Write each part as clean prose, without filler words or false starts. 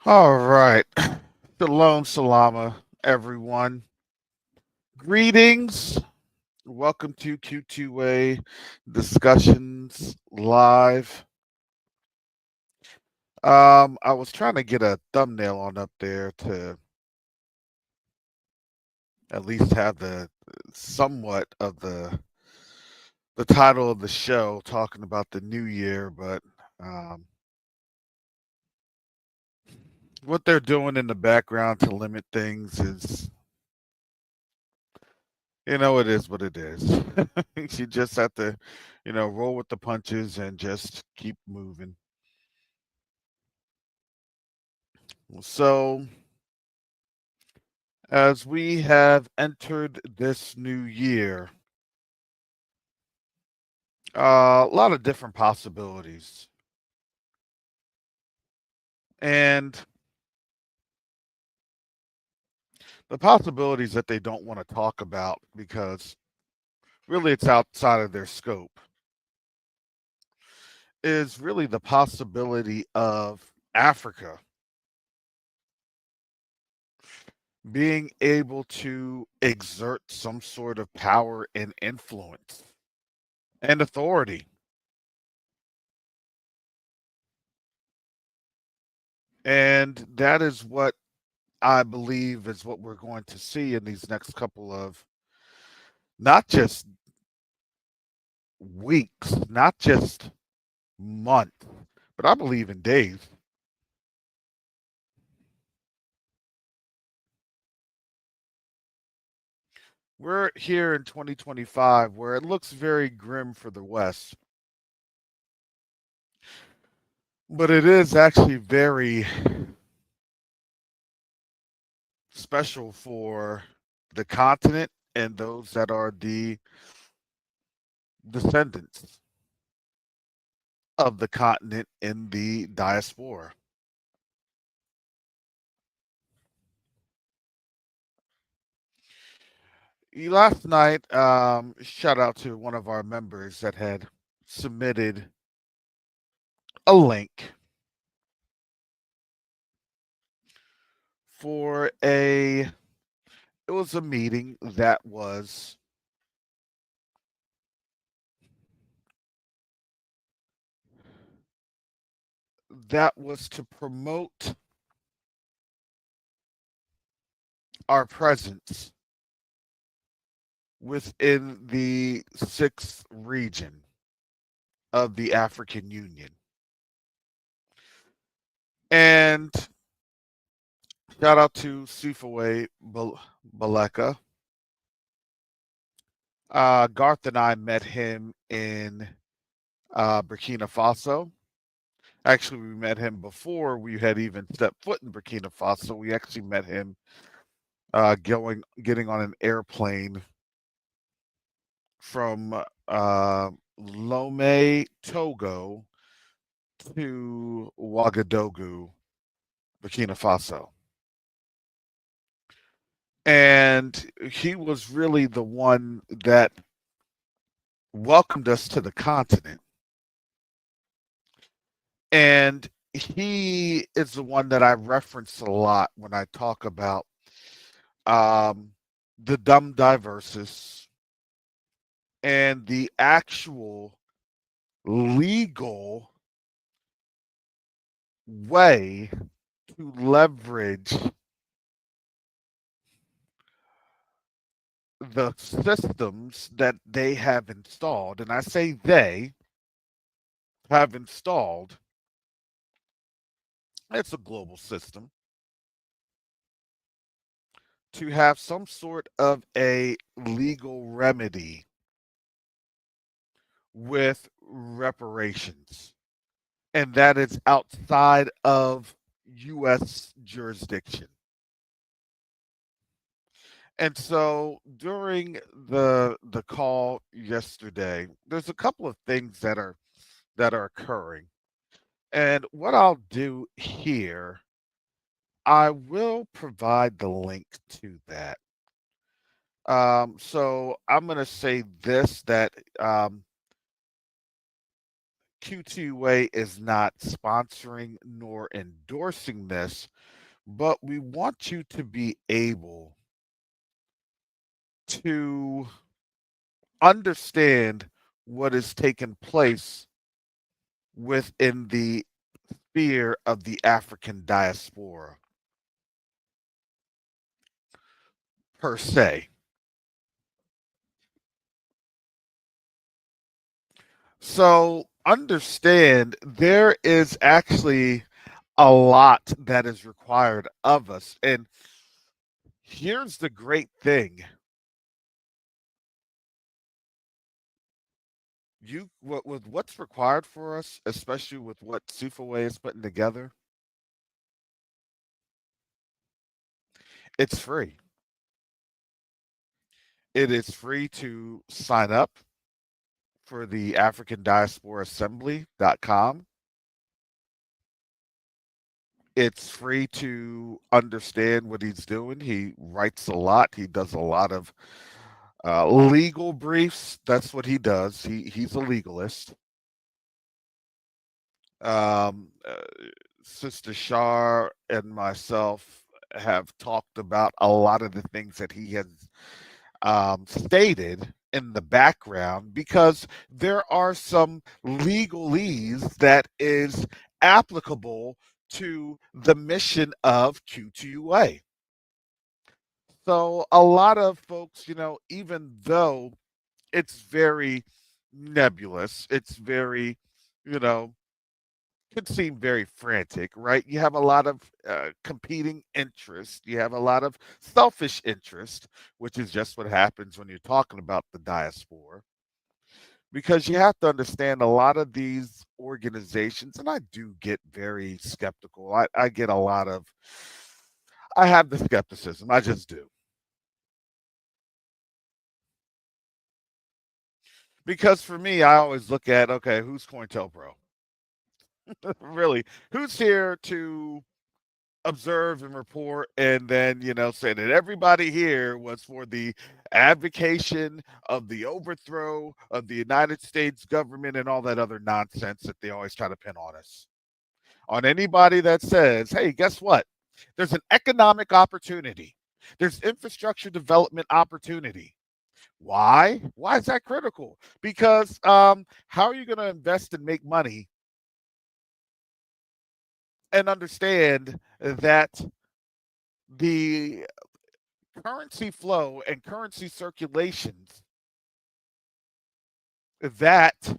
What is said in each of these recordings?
All right. Shalom, salama, everyone. Greetings. Welcome to Q2A Discussions Live. I was trying to get a thumbnail on up there to at least have the somewhat of the title of the show talking about the new year, but um, what they're doing in the background to limit things is, it is what it is. You just have to, roll with the punches and just keep moving. So, as we have entered this new year, a lot of different possibilities. And the possibilities that they don't want to talk about because really it's outside of their scope is really the possibility of Africa being able to exert some sort of power and influence and authority. And that is what I believe is what we're going to see in these next couple of not just weeks, not just months, but I believe in days. We're here in 2025 where it looks very grim for the West, but it is actually very special for the continent and those that are the descendants of the continent in the diaspora. Last night, shout out to one of our members that had submitted a link for it was a meeting that was to promote our presence within the sixth region of the African Union. And shout out to Sifawe Baleka. Garth and I met him in Burkina Faso. Actually, we met him before we had even stepped foot in Burkina Faso. We actually met him getting on an airplane from Lomé, Togo to Ouagadougou, Burkina Faso. And he was really the one that welcomed us to the continent. And he is the one that I reference a lot when I talk about um, the dumb diversus and the actual legal way to leverage the systems that they have installed. And I say they have installed, it's a global system, to have some sort of a legal remedy with reparations. And that is outside of U.S. jurisdiction. And so during the call yesterday, there's a couple of things that are occurring. And what I'll do here, I will provide the link to that. So I'm going to say this that Q2UA is not sponsoring nor endorsing this, but we want you to be able to understand what is taking place within the sphere of the African diaspora per se. So understand there is actually a lot that is required of us. And here's the great thing. You what with what's required for us, especially with what Sufaway is putting together, it's free. It is free to sign up for the African Diaspora Assembly.com. It's free to understand what he's doing. He writes a lot. He does a lot of legal briefs. That's what he does. He's a legalist. Um, uh, Sister Shar and myself have talked about a lot of the things that he has stated in the background because there are some legalese that is applicable to the mission of Q2UA. So a lot of folks, even though it's very nebulous, it's very, you know, could seem very frantic, right? You have a lot of competing interests. You have a lot of selfish interest, which is just what happens when you're talking about the diaspora. Because you have to understand a lot of these organizations, and I do get very skeptical. I get a lot of, I have the skepticism. I just do. Because for me, I always look at, okay, who's COINTELPRO? Really, who's here to observe and report and then say that everybody here was for the advocation of the overthrow of the United States government and all that other nonsense that they always try to pin on us, on anybody that says, hey, guess what, there's an economic opportunity, there's infrastructure development opportunity. Why is that critical? Because how are you going to invest and make money and understand that the currency flow and currency circulations that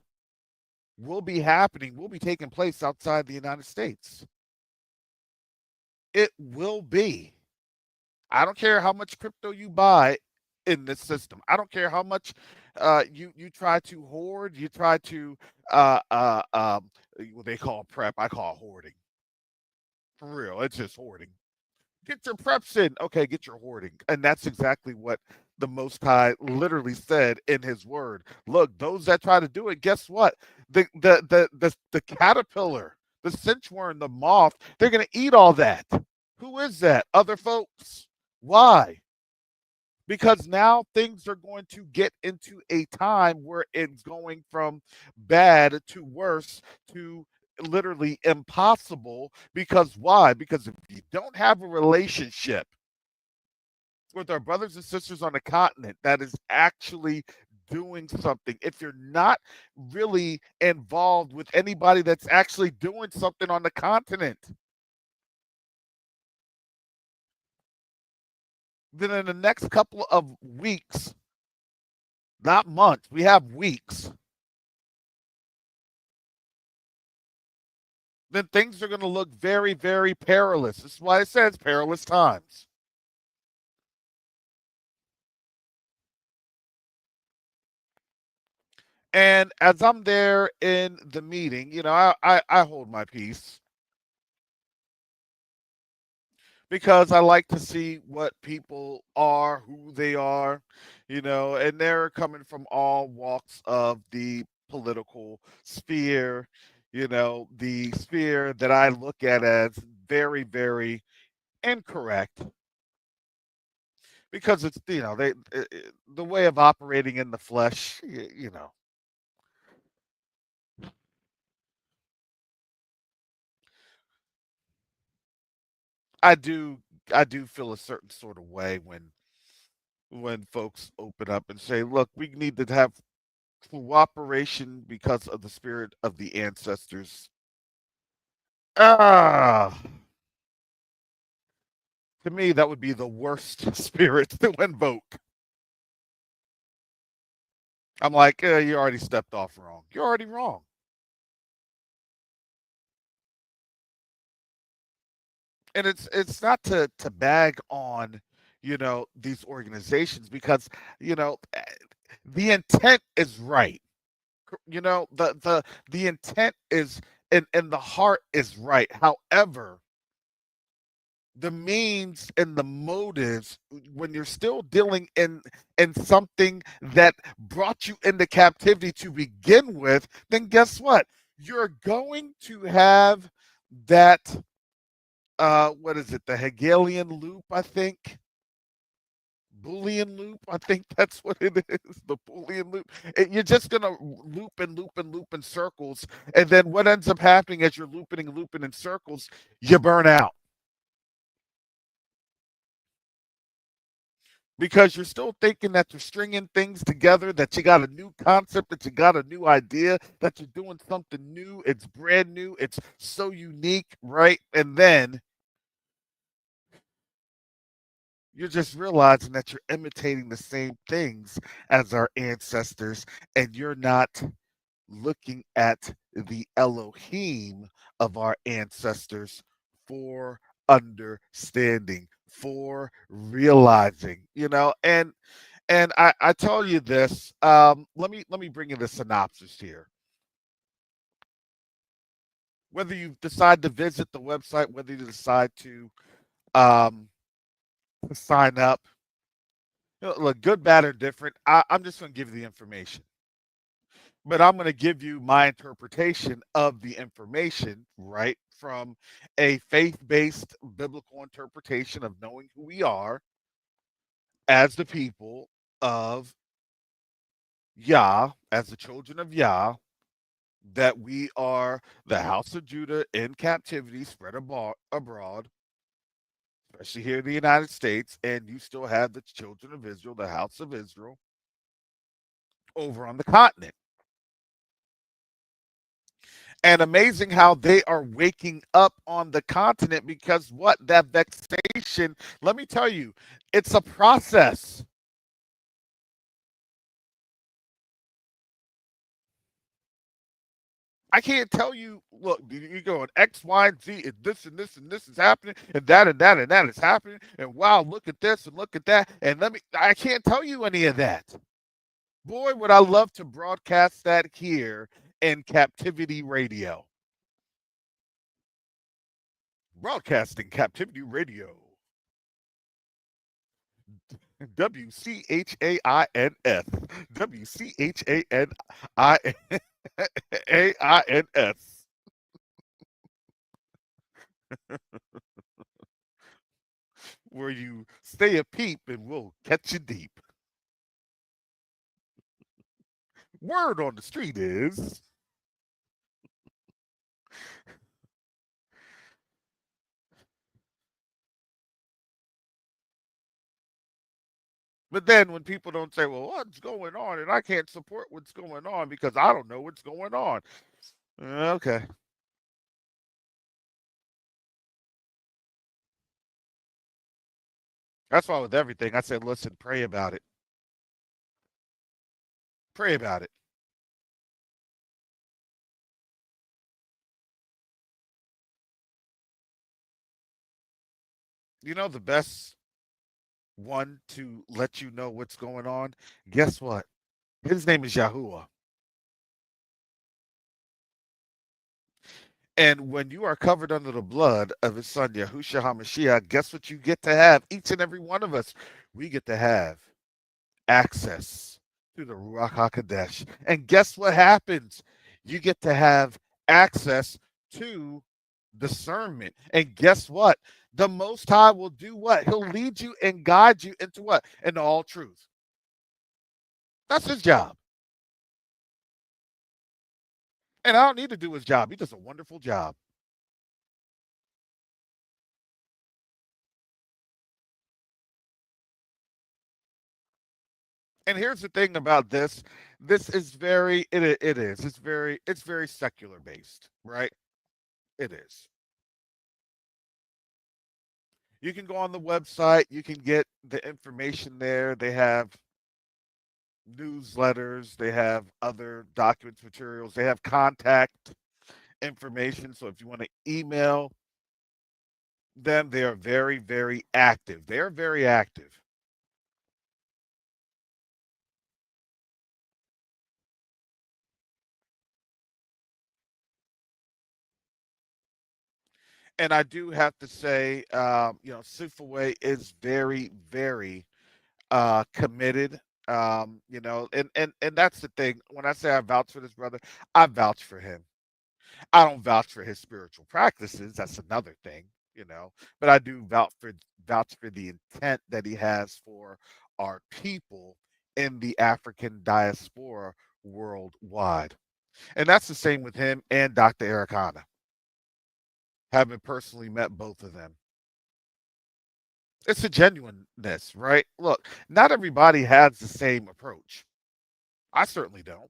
will be taking place outside the United States? It will be. I don't care how much crypto you buy in this system. I don't care how much you try to hoard, you try to what they call prep. I call it hoarding. For real, it's just hoarding. Get your preps in. Okay, get your hoarding. And that's exactly what the Most High literally said in his word. Look, those that try to do it, guess what? The caterpillar, the cinchworm, the moth, they're gonna eat all that. Who is that? Other folks. Why? Because now things are going to get into a time where it's going from bad to worse to literally impossible. Because why? Because if you don't have a relationship with our brothers and sisters on the continent that is actually doing something, if you're not really involved with anybody that's actually doing something on the continent, then in the next couple of weeks, not months, we have weeks, then things are going to look very, very perilous. This is why it says perilous times. And as I'm there in the meeting, I hold my peace because I like to see what people are, who they are, and they're coming from all walks of the political sphere, the sphere that I look at as very, very incorrect because it's the way of operating in the flesh, I do I do feel a certain sort of way when folks open up and say, "Look, we need to have cooperation because of the spirit of the ancestors." Ah, to me, that would be the worst spirit to invoke. I'm like, you already stepped off wrong. You're already wrong. And it's not to bag on, these organizations because, you know, eh, the intent is right. The intent is and the heart is right. However, the means and the motives, when you're still dealing in something that brought you into captivity to begin with, then guess what? You're going to have that what is it, the Hegelian loop, I think. Boolean loop, I think that's what it is. The Boolean loop. You're just gonna loop and loop and loop in circles, and then what ends up happening as you're looping and looping in circles, you burn out because you're still thinking that you're stringing things together, that you got a new concept, that you got a new idea, that you're doing something new. It's brand new. It's so unique, right? And then you're just realizing that you're imitating the same things as our ancestors, and you're not looking at the Elohim of our ancestors for understanding, for realizing, and I tell you this. Let me bring you the synopsis here. Whether you decide to visit the website, whether you decide um, to sign up, look, good, bad, or different. I'm just going to give you the information, but I'm going to give you my interpretation of the information, right? From a faith based biblical interpretation of knowing who we are as the people of Yah, as the children of Yah, that we are the house of Judah in captivity, spread abroad, especially here in the United States, and you still have the children of Israel, the house of Israel, over on the continent. And amazing how they are waking up on the continent because what? That vexation, let me tell you, it's a process. I can't tell you, look, you're going X, Y, and Z, and this is happening, and that is happening, and wow, look at this and look at that. And I can't tell you any of that. Boy, would I love to broadcast that here in Captivity Radio. Broadcasting Captivity Radio. WCHAINS. WCHANIAINS. Where you stay a peep and we'll catch you deep. Word on the street is. But then when people don't say, well, what's going on? And I can't support what's going on because I don't know what's going on. Okay. That's why with everything, I said, listen, pray about it. Pray about it. You know, the best one to let you know what's going on? Guess what? His name is Yahuwah. And when you are covered under the blood of his son, Yahushua HaMashiach, guess what you get to have? Each and every one of us, we get to have access to the Ruach HaKodesh. And guess what happens? You get to have access to discernment. And guess what? The Most High will do what? He'll lead you and guide you into what? Into all truth. That's his job. And I don't need to do his job. He does a wonderful job. And here's the thing about this. This is very it is. It's very secular based, right? It is. You can go on the website, you can get the information there. They have newsletters, they have other documents, materials, they have contact information. So if you want to email them, they are very, very active. They are very active. And I do have to say, Sufaway is very, very committed. And that's the thing. When I say I vouch for this brother, I vouch for him. I don't vouch for his spiritual practices. That's another thing, but I do vouch for the intent that he has for our people in the African diaspora worldwide. And that's the same with him and Dr. Ericana. Having personally met both of them. It's a genuineness, right? Look, not everybody has the same approach. I certainly don't.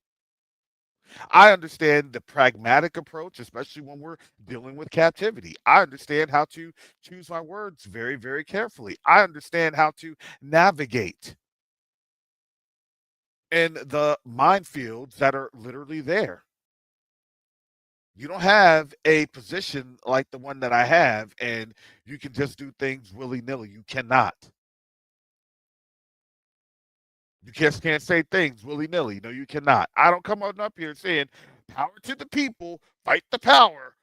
I understand the pragmatic approach, especially when we're dealing with captivity. I understand how to choose my words very, very carefully. I understand how to navigate in the minefields that are literally there. You don't have a position like the one that I have, and you can just do things willy nilly. You cannot. You just can't say things willy nilly. No, you cannot. I don't come on up here saying, power to the people, fight the power.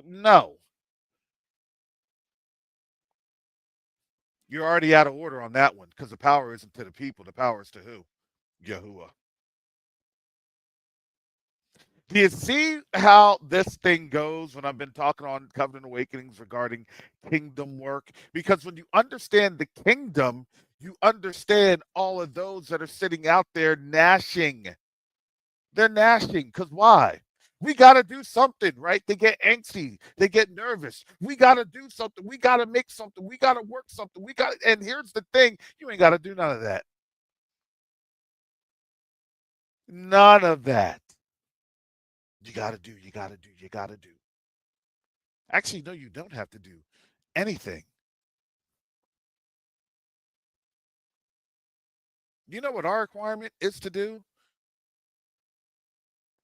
No, you're already out of order on that one because the power isn't to the people. The power is to who? Yahuwah. Do you see how this thing goes when I've been talking on Covenant Awakenings regarding kingdom work? Because when you understand the kingdom, you understand all of those that are sitting out there gnashing. They're gnashing because why? We got to do something, right? They get angsty. They get nervous. We got to do something. We got to make something. We got to work something. And here's the thing, you ain't got to do none of that. None of that. You got to do. Actually, no, you don't have to do anything. You know what our requirement is to do?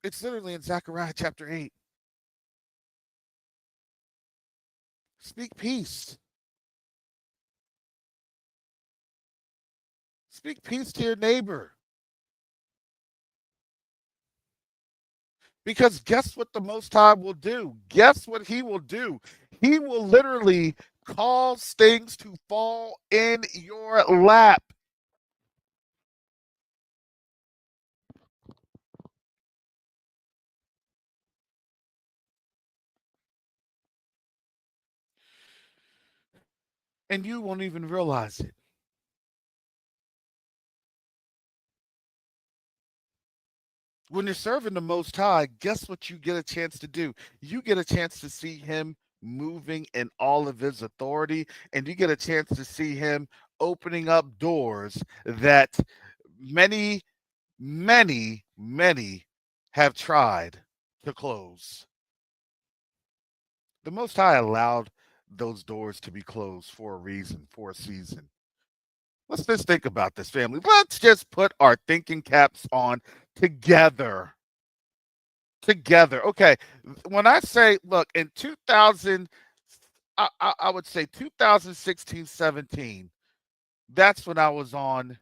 It's literally in Zechariah chapter 8. Speak peace. Speak peace to your neighbor. Because guess what the Most High will do? Guess what He will do? He will literally cause things to fall in your lap. And you won't even realize it. When you're serving the Most High, guess what you get a chance to do? You get a chance to see Him moving in all of His authority, and you get a chance to see Him opening up doors that many, many, many have tried to close. The Most High allowed those doors to be closed for a reason, for a season. Let's just think about this, family. Let's just put our thinking caps on together. Together. Okay. When I say, look, in 2000, I would say 2016, 17, that's when I was on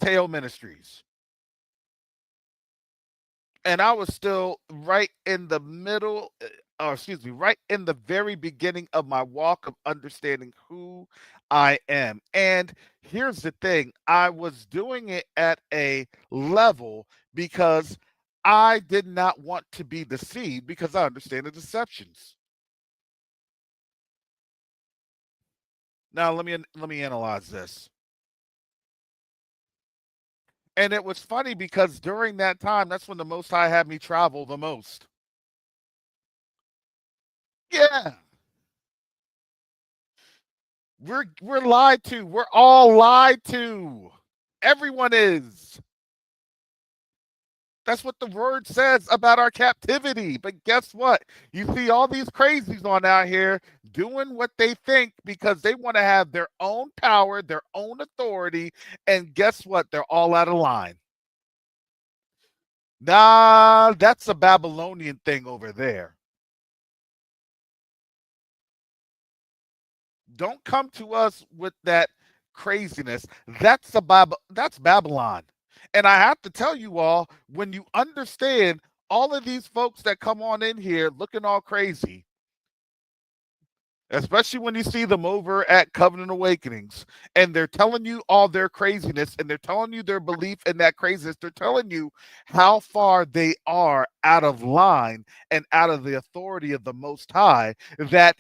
Teo Ministries. And I was still right in the middle, or excuse me, right in the very beginning of my walk of understanding who I am. And here's the thing, I was doing it at a level because I did not want to be deceived because I understand the deceptions. Now let me analyze this. And it was funny because during that time, that's when the Most High had me travel the most. Yeah. We're lied to. We're all lied to. Everyone is. That's what the word says about our captivity. But guess what? You see all these crazies on out here doing what they think because they want to have their own power, their own authority, and guess what? They're all out of line. Nah, that's a Babylonian thing over there. Don't come to us with that craziness. That's Babylon. And I have to tell you all, when you understand all of these folks that come on in here looking all crazy, especially when you see them over at Covenant Awakenings, and they're telling you all their craziness and they're telling you their belief in that craziness. They're telling you how far they are out of line and out of the authority of the Most High, that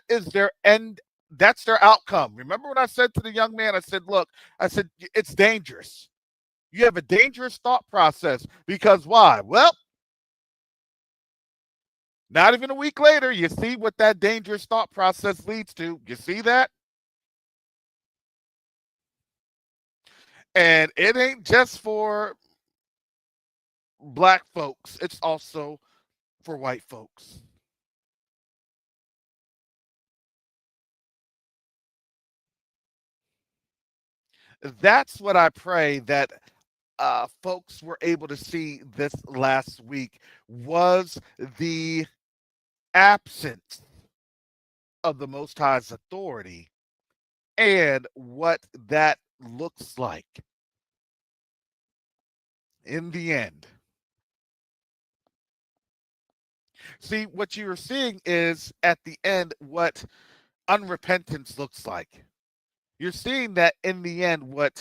is their end. That's their outcome. Remember what I said to the young man? I said, look, I said, it's dangerous. You have a dangerous thought process because why? Well, not even a week later, you see what that dangerous thought process leads to. You see that? And it ain't just for black folks, it's also for white folks. That's what I pray that folks were able to see this last week was the absence of the Most High's authority and what that looks like in the end. See, what you're seeing is at the end what unrepentance looks like. You're seeing that in the end what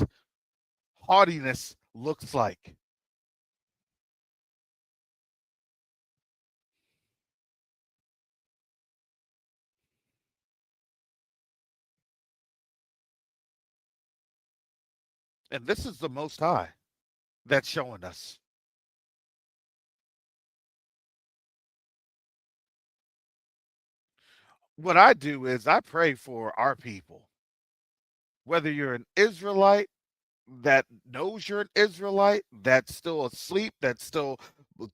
haughtiness looks like. And this is the Most High that's showing us. What I do is I pray for our people, whether you're an Israelite that knows you're an Israelite, that's still asleep, that's still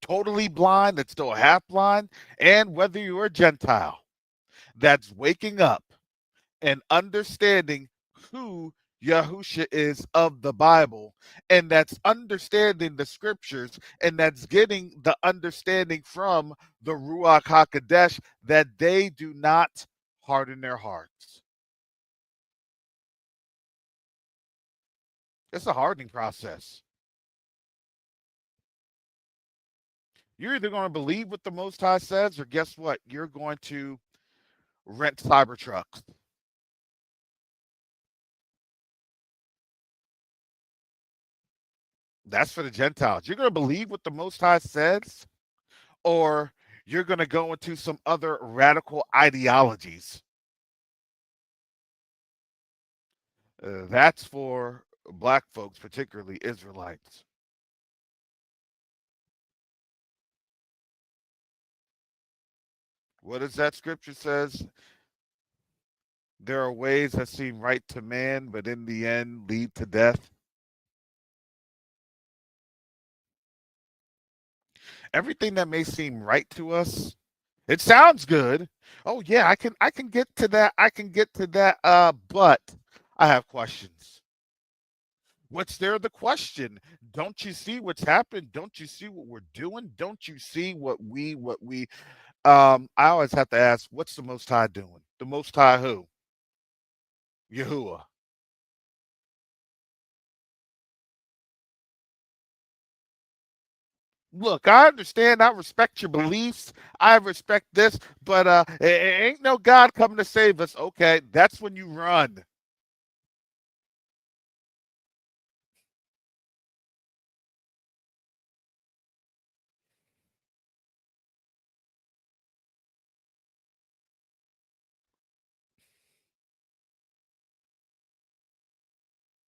totally blind, that's still half blind, and whether you're a Gentile that's waking up and understanding who Yahusha is of the Bible, and that's understanding the scriptures, and that's getting the understanding from the Ruach HaKodesh that they do not harden their hearts. It's a hardening process. You're either going to believe what the Most High says, or guess what? You're going to rent Cybertrucks. That's for the Gentiles. You're going to believe what the Most High says, or you're going to go into some other radical ideologies. That's for black folks, particularly Israelites. What does that scripture says? There are ways that seem right to man, but in the end lead to death. Everything that may seem right to us, it sounds good. Oh yeah, I can get to that. I can get to that. But I have questions. What's there the question? Don't you see what's happened? Don't you see what we're doing? Don't you see what we I always have to ask, what's the Most High doing? The Most High who? Yahuwah. Look, I understand. I respect your beliefs. I respect this, but ain't no God coming to save us. Okay, that's when you run.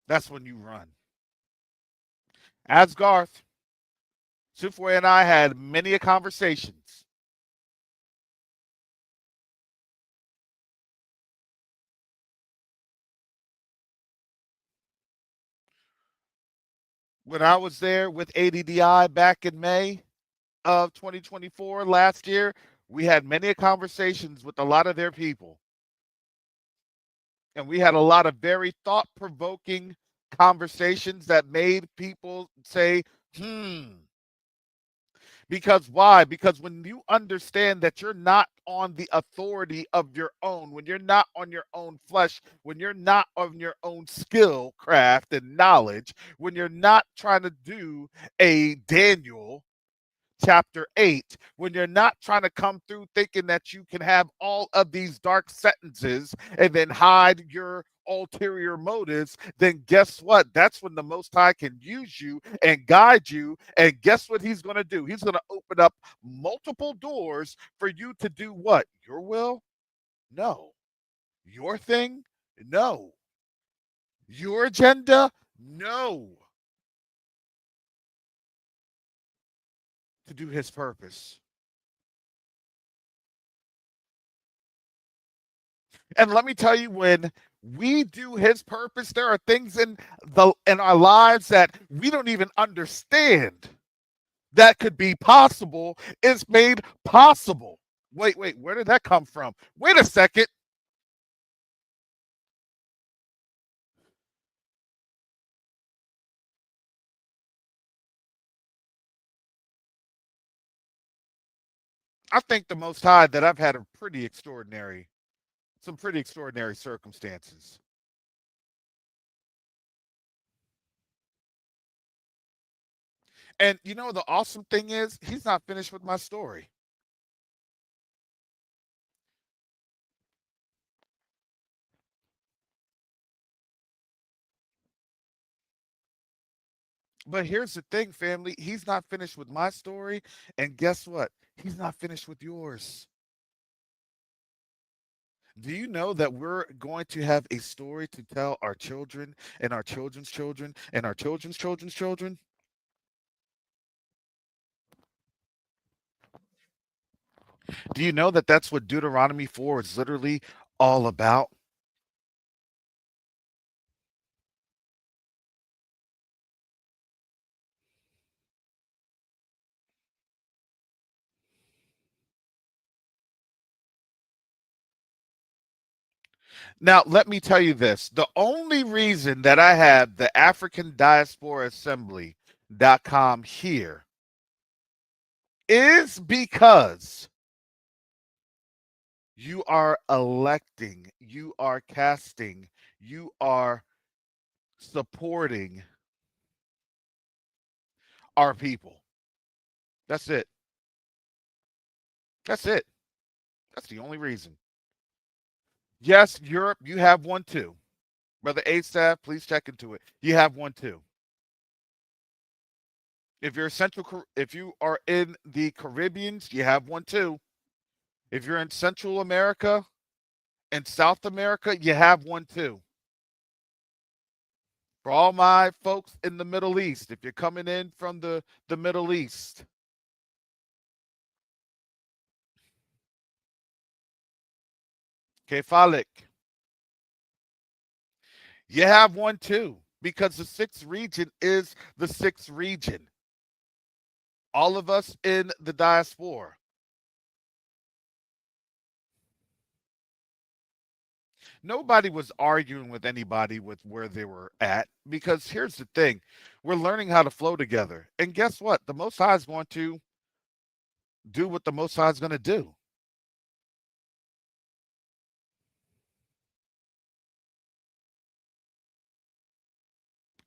That's when you run. As Garth, Sufway and I had many a conversations. When I was there with ADDI back in May of 2024 last year, we had many conversations with a lot of their people. And we had a lot of very thought provoking conversations that made people say, hmm. Because why? Because when you understand that you're not on the authority of your own, when you're not on your own flesh, when you're not on your own skill, craft, and knowledge, when you're not trying to do a Daniel chapter 8, when you're not trying to come through thinking that you can have all of these dark sentences and then hide your ulterior motives, then guess what? That's when the Most High can use you and guide you. And guess what he's going to do? He's going to open up multiple doors for you to do what? Your will? No. Your thing? No. Your agenda? No. To do his purpose. And let me tell you, when we do his purpose, there are things in our lives that we don't even understand that could be possible. It's made possible. Wait, where did that come from? Wait a second. I think the Most High that I've had some pretty extraordinary circumstances. And you know, the awesome thing is, he's not finished with my story. But here's the thing, family. He's not finished with my story. And guess what? He's not finished with yours. Do you know that we're going to have a story to tell our children and our children's children and our children's children's children? Do you know that that's what Deuteronomy 4 is literally all about? Now, let me tell you this. The only reason that I have the African Diaspora Assembly.com here is because you are electing, you are casting, you are supporting our people. That's it. That's it. That's the only reason. Yes, Europe, you have one too. Brother Asaph, please check into it. You have one too. If you are in the Caribbeans, you have one too. If you're in Central America and South America, you have one too. For all my folks in the Middle East, if you're coming in from the Middle East, Kefalik, you have one too. Because the sixth region is the sixth region. All of us in the diaspora. Nobody was arguing with anybody with where they were at, because here's the thing, we're learning how to flow together, and guess what, the Most High is going to do what the Most High is going to do.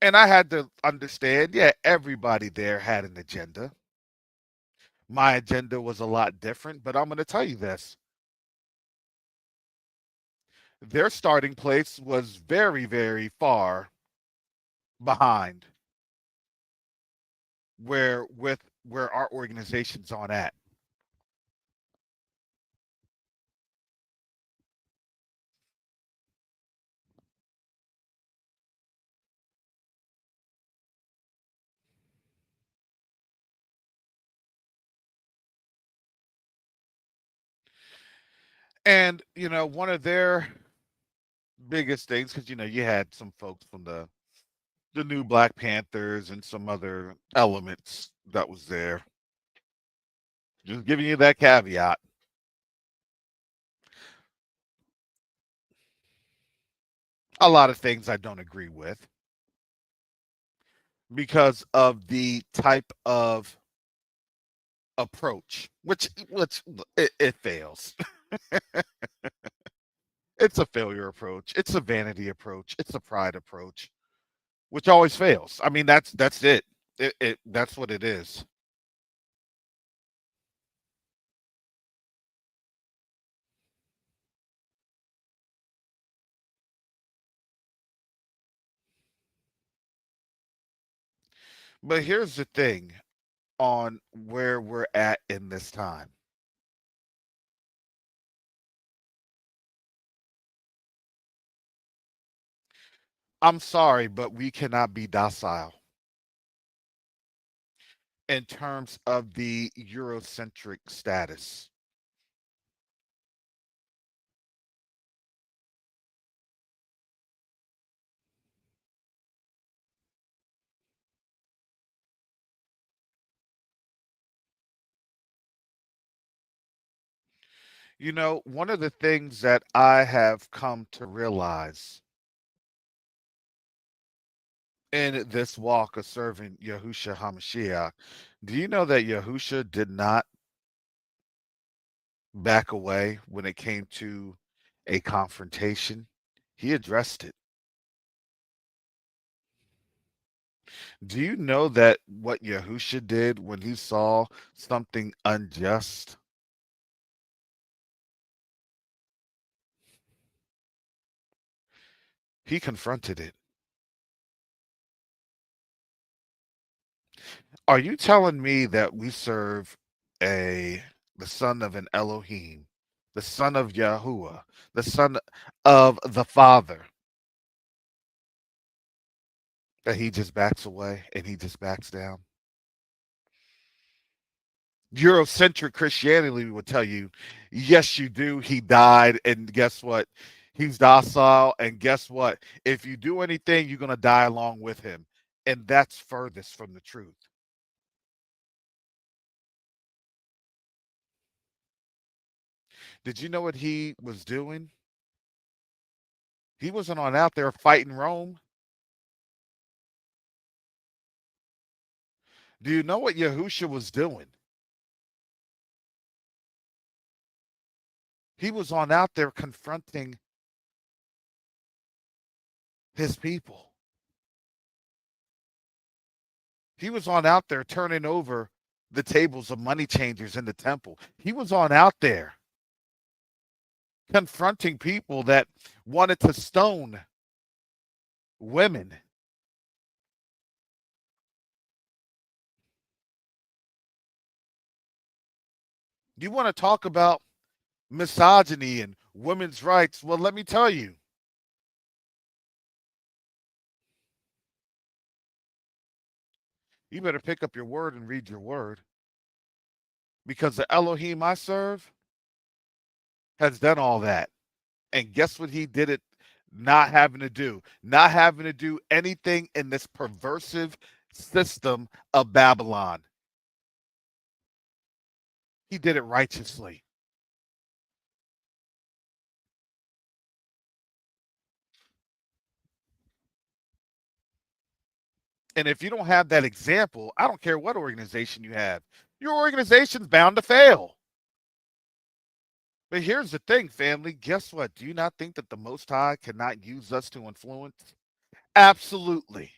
And I had to understand, yeah, everybody there had an agenda. My agenda was a lot different, but I'm going to tell you this, their starting place was very, very far behind where our organization's on at. And you know, one of their biggest things, because you know, you had some folks from the new Black Panthers and some other elements that was there. Just giving you that caveat. A lot of things I don't agree with because of the type of approach, which it fails. It's a failure approach. It's a vanity approach. It's a pride approach, which always fails. I mean, that's it. That's what it is. But here's the thing on where we're at in this time. I'm sorry, but we cannot be docile in terms of the Eurocentric status. You know, one of the things that I have come to realize in this walk of serving Yahusha HaMashiach, do you know that Yahusha did not back away when it came to a confrontation? He addressed it. Do you know that what Yahusha did when he saw something unjust? He confronted it. Are you telling me that we serve a the son of an Elohim, the son of Yahuwah, the son of the Father, that he just backs away and he just backs down? Eurocentric Christianity would tell you, yes, you do. He died, and guess what? He's docile, and guess what? If you do anything, you're gonna die along with him, and that's furthest from the truth. Did you know what he was doing? He wasn't on out there fighting Rome. Do you know what Yahusha was doing? He was on out there confronting his people. He was on out there turning over the tables of money changers in the temple. He was on out there confronting people that wanted to stone women. You want to talk about misogyny and women's rights? Well, let me tell you, you better pick up your word and read your word because the Elohim I serve has done all that. And guess what he did it not having to do? Not having to do anything in this perversive system of Babylon. He did it righteously. And if you don't have that example, I don't care what organization you have, your organization's bound to fail. But here's the thing, family. Guess what? Do you not think that the Most High cannot use us to influence? Absolutely.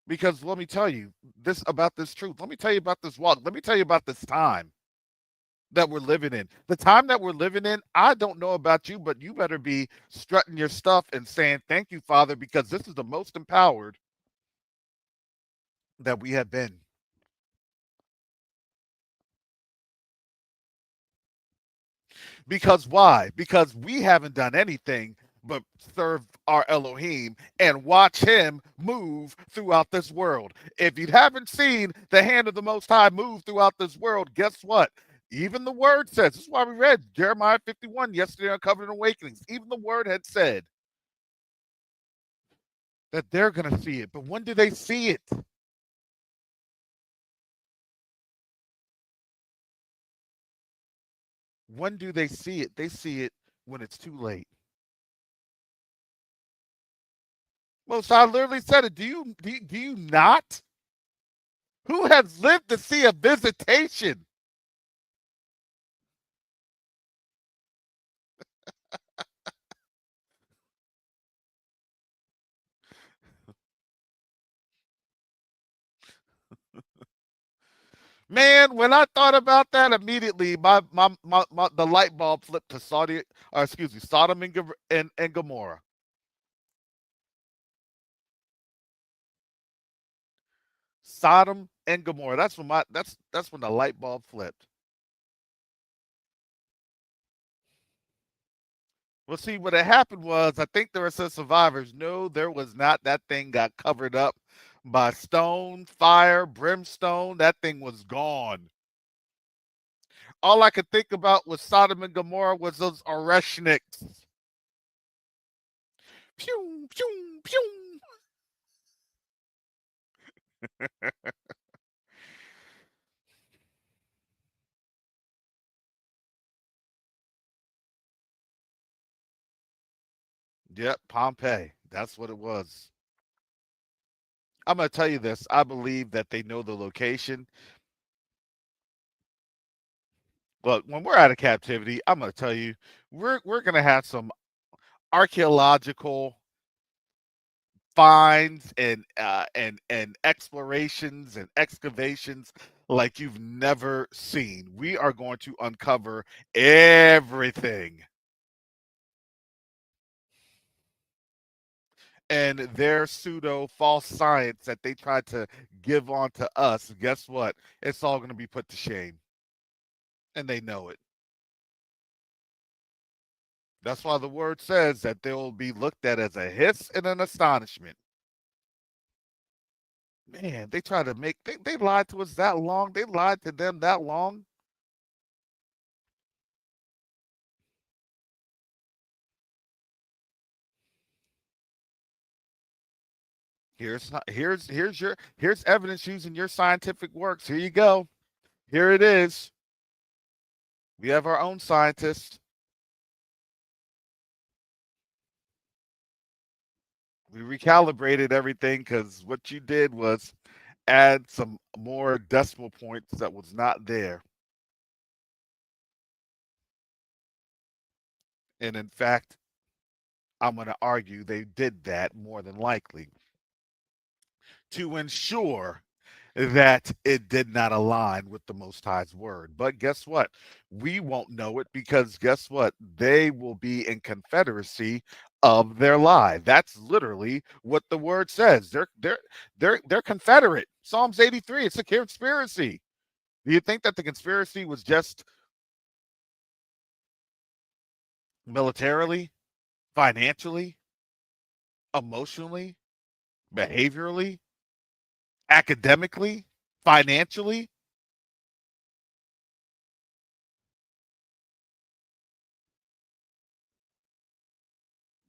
Because let me tell you this about this truth. Let me tell you about this walk. Let me tell you about this time that we're living in. The time that we're living in, I don't know about you, but you better be strutting your stuff and saying, "Thank you, Father," because this is the most empowered that we have been. Because why? Because we haven't done anything but serve our Elohim and watch him move throughout this world. If you haven't seen the hand of the Most High move throughout this world, guess what? Even the word says, this is why we read Jeremiah 51 yesterday on Covenant Awakenings. Even the word had said that they're going to see it. But when do they see it? When do they see it? They see it when it's too late. Well, so I literally said it. Do you not? Who has lived to see a visitation? Man, when I thought about that immediately, the light bulb flipped to Sodom and Gomorrah. Sodom and Gomorrah. That's when the light bulb flipped. Well, see, what had happened was, I think there were some survivors. No, there was not. That thing got covered up by stone, fire, brimstone. That thing was gone. All I could think about with Sodom and Gomorrah was those Oreshniks. Pew, pew, pew. Yep, Pompeii. That's what it was. I'm going to tell you this. I believe that they know the location. But when we're out of captivity, I'm going to tell you, we're going to have some archaeological finds and explorations and excavations like you've never seen. We are going to uncover everything. And their pseudo false science that they tried to give on to us, guess what? It's all going to be put to shame. And they know it. That's why the word says that they will be looked at as a hiss and an astonishment. Man, they try to they lied to us that long. They lied to them that long. Here's evidence using your scientific works. Here you go. Here it is. We have our own scientists. We recalibrated everything because what you did was add some more decimal points that was not there. And in fact, I'm going to argue they did that more than likely to ensure that it did not align with the Most High's word. But guess what? We won't know it because guess what? They will be in confederacy of their lie. That's literally what the word says. They're confederate. Psalms 83. It's a conspiracy. Do you think that the conspiracy was just militarily, financially, emotionally, behaviorally, academically, financially?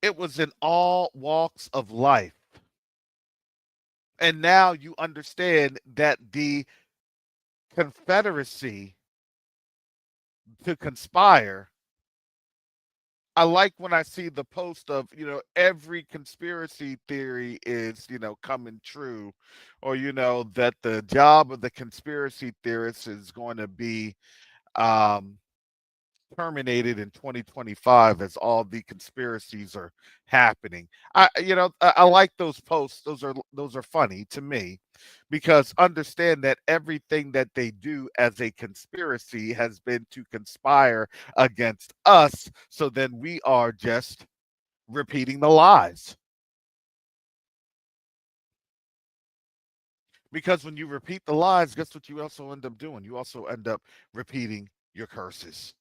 It was in all walks of life. And now you understand that the confederacy to conspire. I like when I see the post of, every conspiracy theory is, coming true, or, that the job of the conspiracy theorist is going to be um, terminated in 2025 as all the conspiracies are happening. I like those posts. Those are funny to me because understand that everything that they do as a conspiracy has been to conspire against us. So then we are just repeating the lies. Because when you repeat the lies, guess what you also end up doing? You also end up repeating your curses.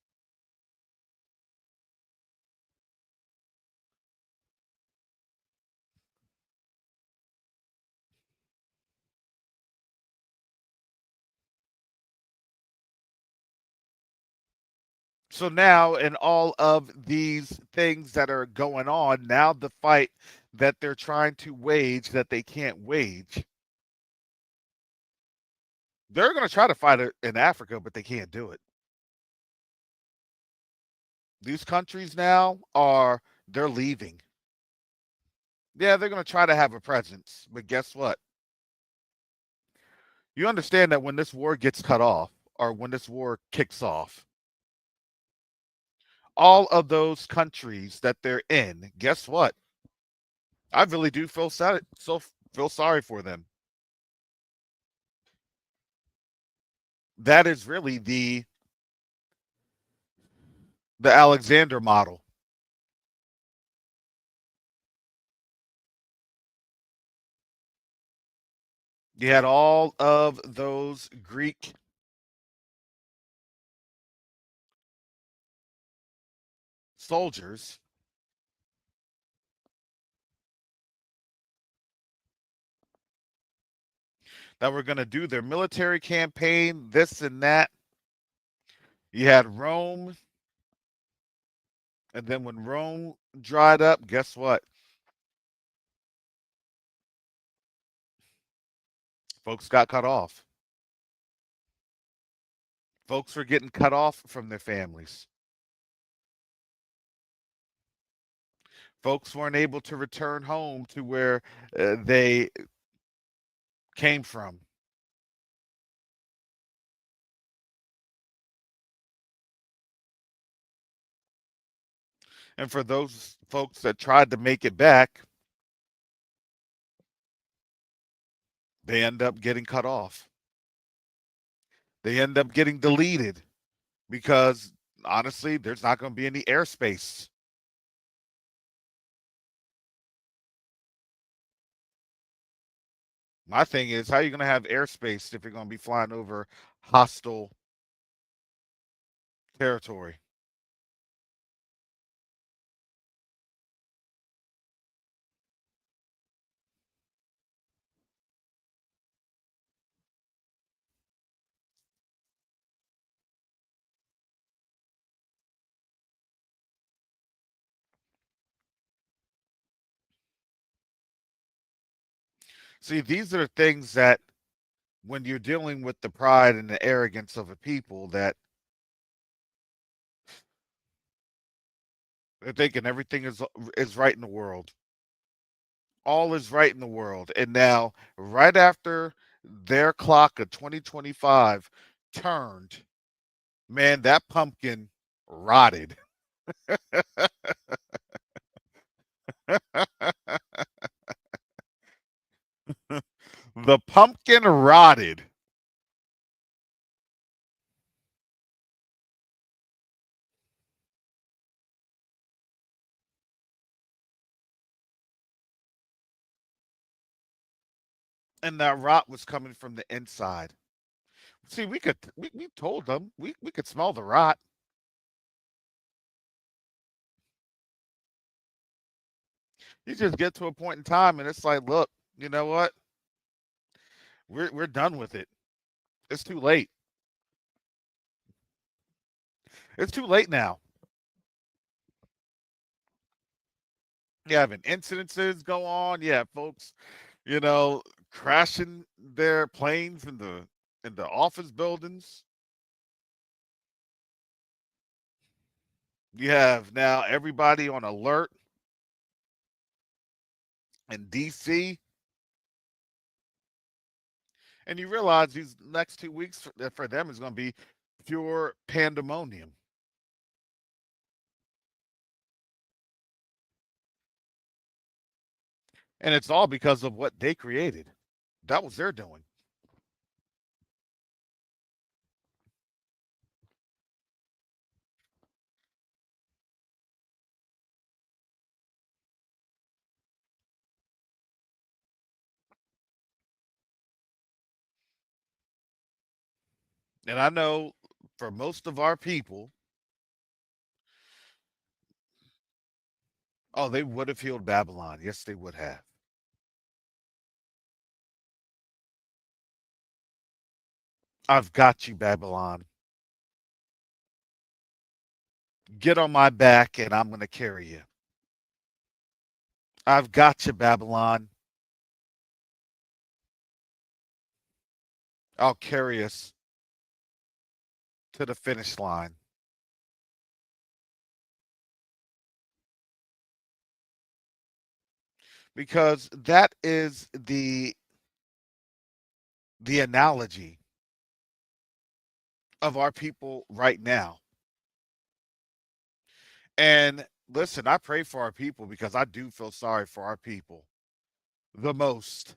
So now, in all of these things that are going on, now the fight that they're trying to wage that they can't wage, they're going to try to fight it in Africa, but they can't do it. These countries now they're leaving. Yeah, they're going to try to have a presence, but guess what? You understand that when this war gets cut off, or when this war kicks off, all of those countries that they're in, guess what? I really do feel sorry for them. That is really the Alexander model. You had all of those Greek soldiers that were going to do their military campaign, this and that. You had Rome, and then when Rome dried up, guess what? Folks got cut off. Folks were getting cut off from their families. Folks weren't able to return home to where they came from. And for those folks that tried to make it back, they end up getting cut off. They end up getting deleted because honestly, there's not going to be any airspace. My thing is, how are you going to have airspace if you're going to be flying over hostile territory? See, these are things that when you're dealing with the pride and the arrogance of a people that they're thinking everything is right in the world. All is right in the world. And now, right after their clock of 2025 turned, man, that pumpkin rotted. The pumpkin rotted. And that rot was coming from the inside. See, we told them we could smell the rot. You just get to a point in time and it's like, look, you know what? We're done with it. It's too late. It's too late now. You having incidences go on. Yeah, folks, you know, crashing their planes in the office buildings. You have now everybody on alert in DC, and you realize these next 2 weeks for them is going to be pure pandemonium, and it's all because of what they created. That was their doing. And I know for most of our people, oh, they would have healed Babylon. Yes, they would have. I've got you, Babylon. Get on my back and I'm going to carry you. I've got you, Babylon. I'll carry us to the finish line. Because that is the analogy of our people right now. And listen, I pray for our people because I do feel sorry for our people the most.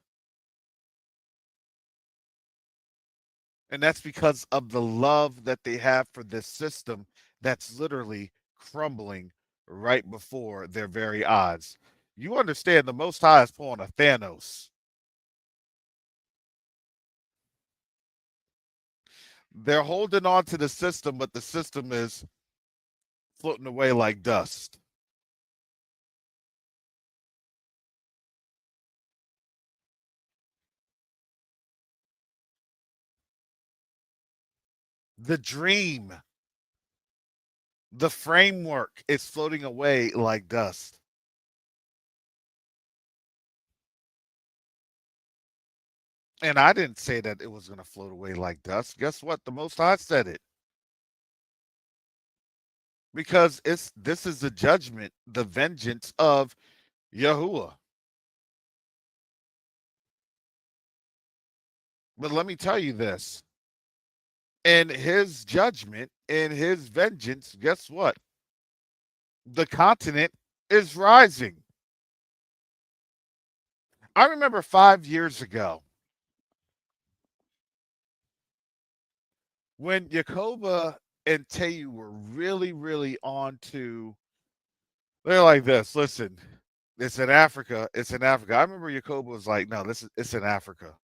And that's because of the love that they have for this system that's literally crumbling right before their very eyes. You understand the Most High is pulling a Thanos. They're holding on to the system, but the system is floating away like dust. The dream, the framework is floating away like dust. And I didn't say that it was going to float away like dust. Guess what? The Most High said it because it's this is the judgment, the vengeance of Yahuwah. But let me tell you this: in His judgment, in His vengeance, guess what? The continent is rising. I remember 5 years ago when Yakoba and Teyu were really, really on to. They're like this. Listen, it's in Africa. It's in Africa. I remember Yakoba was like, "No, this is it's in Africa."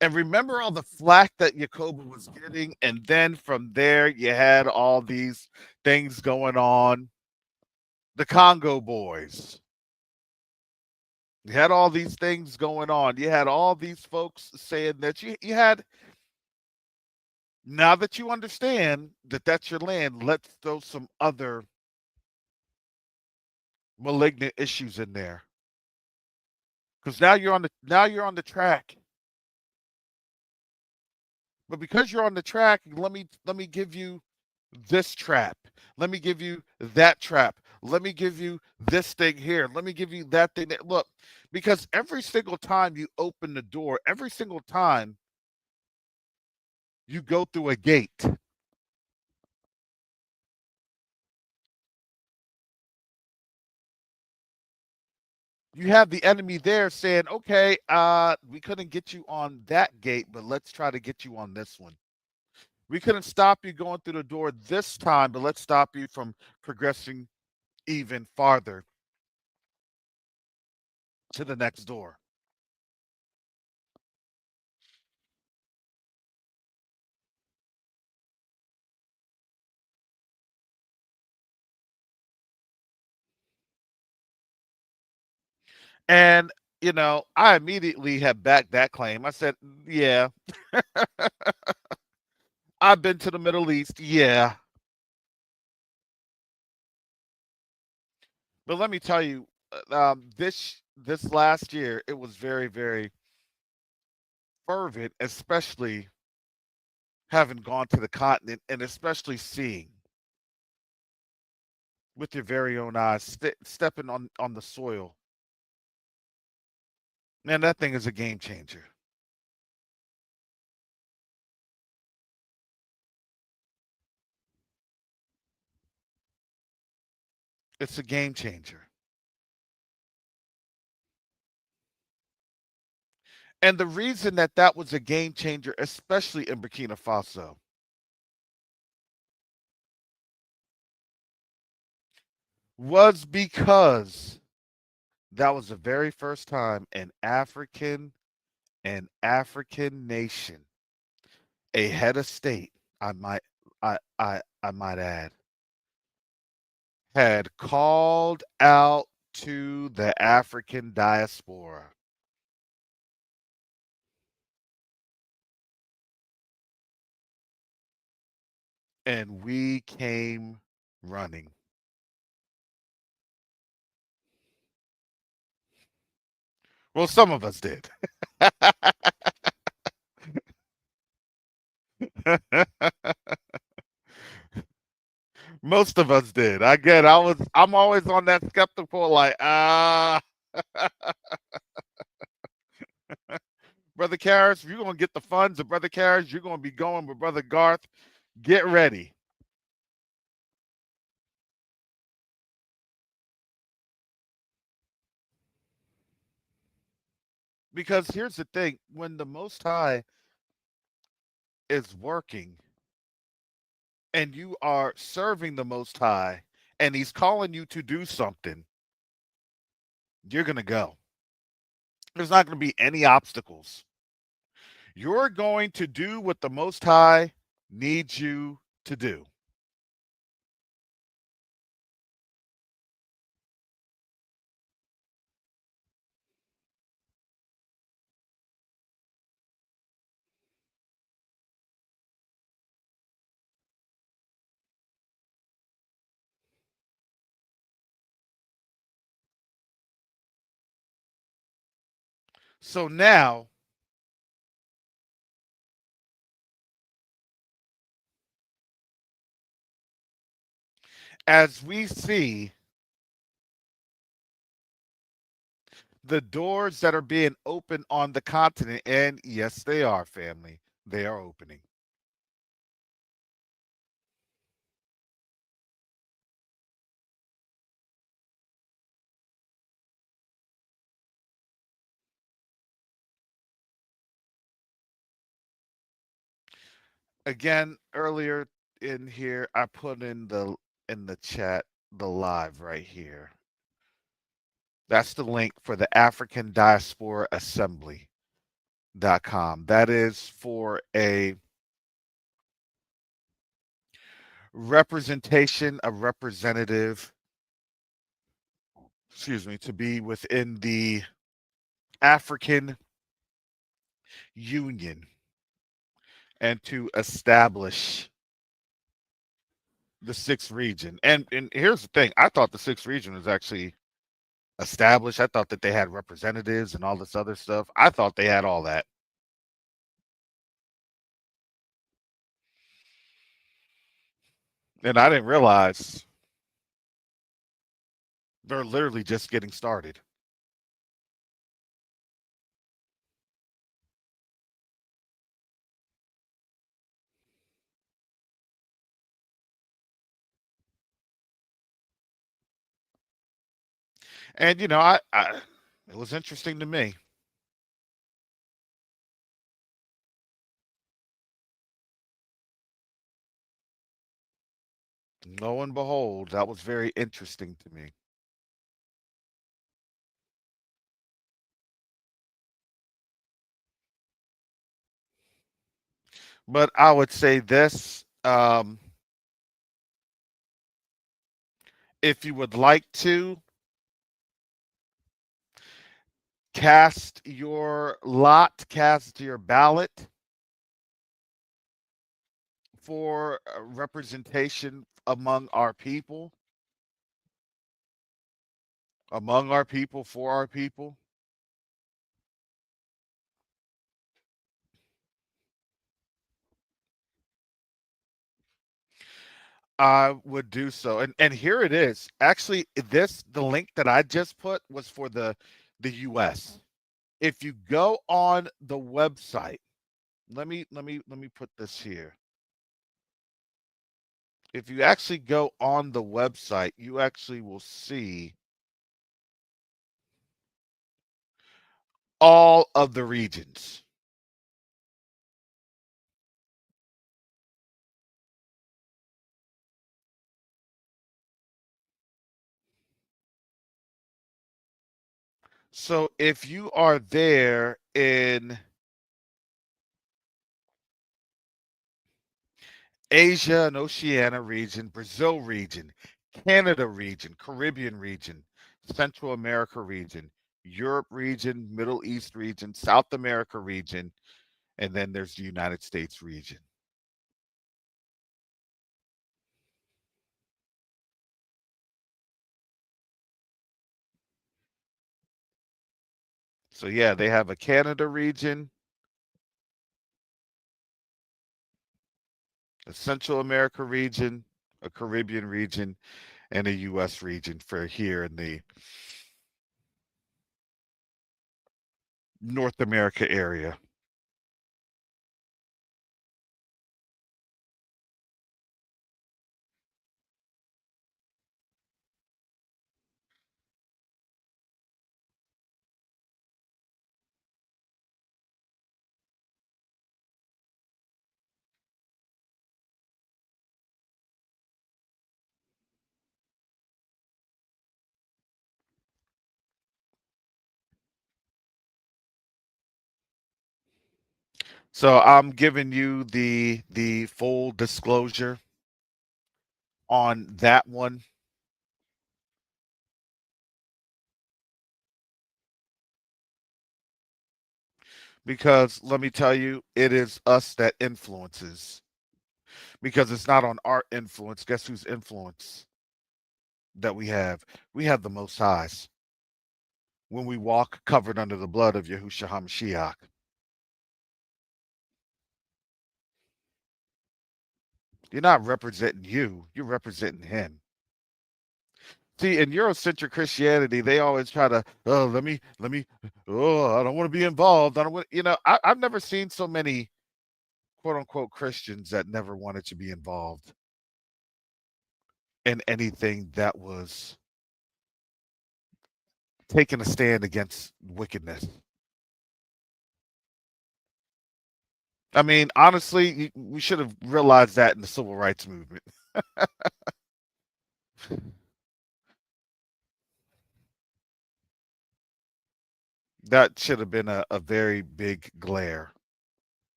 And remember all the flack that Yakoba was getting, and then from there you had all these things going on. The Congo boys. You had all these things going on. You had all these folks saying that you had. Now that you understand that that's your land, let's throw some other malignant issues in there because now you're on the track. But because you're on the track, let me give you this trap. Let me give you that trap. Let me give you this thing here. Let me give you that thing. Look, because every single time you open the door, every single time you go through a gate, you have the enemy there saying, "Okay, we couldn't get you on that gate, but let's try to get you on this one. We couldn't stop you going through the door this time, but let's stop you from progressing even farther to the next door." And I immediately have backed that claim. I said, "Yeah, I've been to the Middle East. Yeah, but let me tell you, this last year it was very, very fervent, especially having gone to the continent and especially seeing with your very own eyes, stepping on the soil. Man, that thing is a game changer. It's a game changer. And the reason that that was a game changer, especially in Burkina Faso, was because that was the very first time an African nation, a head of state, I might I might add, had called out to the African diaspora. And we came running. Well, some of us did. Most of us did. I'm always on that skeptical, like, Brother Karras, if you're gonna get the funds of Brother Karras, you're gonna be going with Brother Garth. Get ready. Because here's the thing, when the Most High is working and you are serving the Most High and He's calling you to do something, you're gonna go. There's not gonna be any obstacles. You're going to do what the Most High needs you to do. So now, as we see the doors that are being opened on the continent, and yes, they are, family, they are opening. Again, earlier in here, I put in the chat the live right here. That's the link for the African Diaspora Assembly.com. That is for a representation, a representative, excuse me, to be within the African Union and to establish the sixth region. And here's the thing, I thought the sixth region was actually established. I thought that they had representatives and all this other stuff. I thought they had all that. And I didn't realize they're literally just getting started. And I it was interesting to me. Lo and behold, that was very interesting to me. But I would say this, if you would like to cast your lot, cast your ballot for representation among our people, for our people, I would do so. And here it is. Actually, the link that I just put was for the US. If you go on the website, let me put this here. If you actually go on the website, you actually will see all of the regions. So if you are there in Asia and Oceania region, Brazil region, Canada region, Caribbean region, Central America region, Europe region, Middle East region, South America region, and then there's the United States region. So yeah, they have a Canada region, a Central America region, a Caribbean region, and a US region for here in the North America area. So I'm giving you the full disclosure on that one because let me tell you, it is us that influences. Because it's not on our influence. Guess whose influence that we have? We have the Most High's when we walk covered under the blood of Yahushua HaMashiach. You're not representing you, you're representing him. See, in Eurocentric Christianity, they always try to, oh, oh, I don't want to be involved. I don't want, I've never seen so many quote unquote Christians that never wanted to be involved in anything that was taking a stand against wickedness. I mean, honestly, we should have realized that in the civil rights movement. That should have been a very big glare.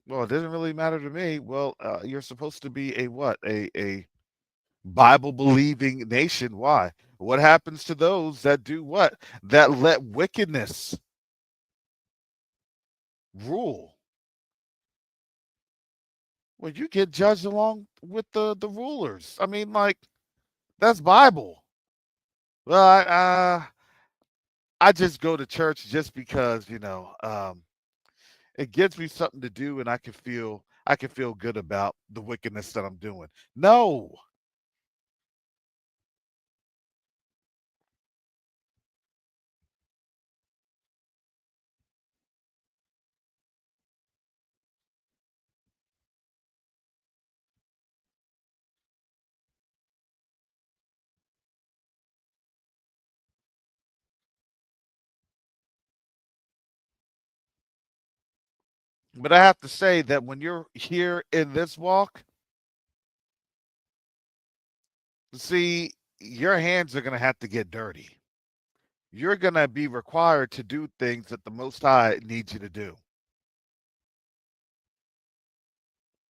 Well, it doesn't really matter to me. Well, you're supposed to be a what? A Bible believing nation. Why? What happens to those that do what? That let wickedness rule. Well, you get judged along with the rulers. I mean, like that's Bible. Well, I just go to church just because it gives me something to do, and I can feel good about the wickedness that I'm doing. No, but I have to say that when you're here in this walk, see, your hands are gonna have to get dirty. You're gonna be required to do things that the Most High needs you to do.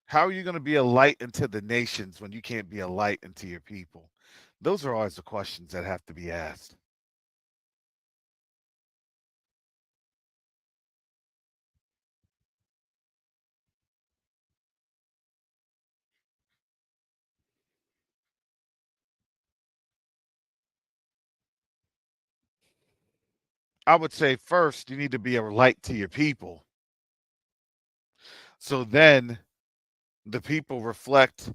How are you going to be a light into the nations when you can't be a light into your people? Those are always the questions that have to be asked. I would say first, you need to be a light to your people. So then the people reflect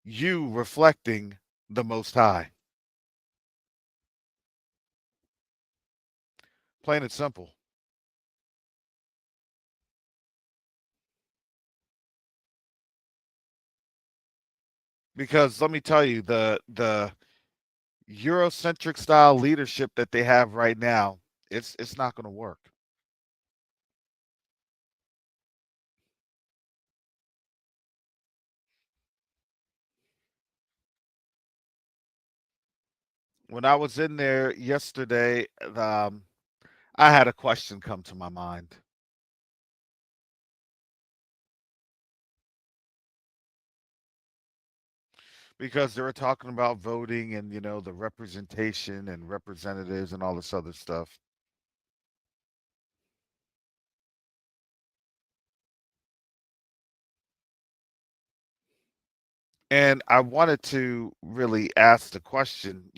you reflecting the Most High. Plain and simple. Because let me tell you, the Eurocentric style leadership that they have right now, it's not going to work. When I was in there yesterday, I had a question come to my mind. Because they were talking about voting and the representation and representatives and all this other stuff. And I wanted to really ask the question,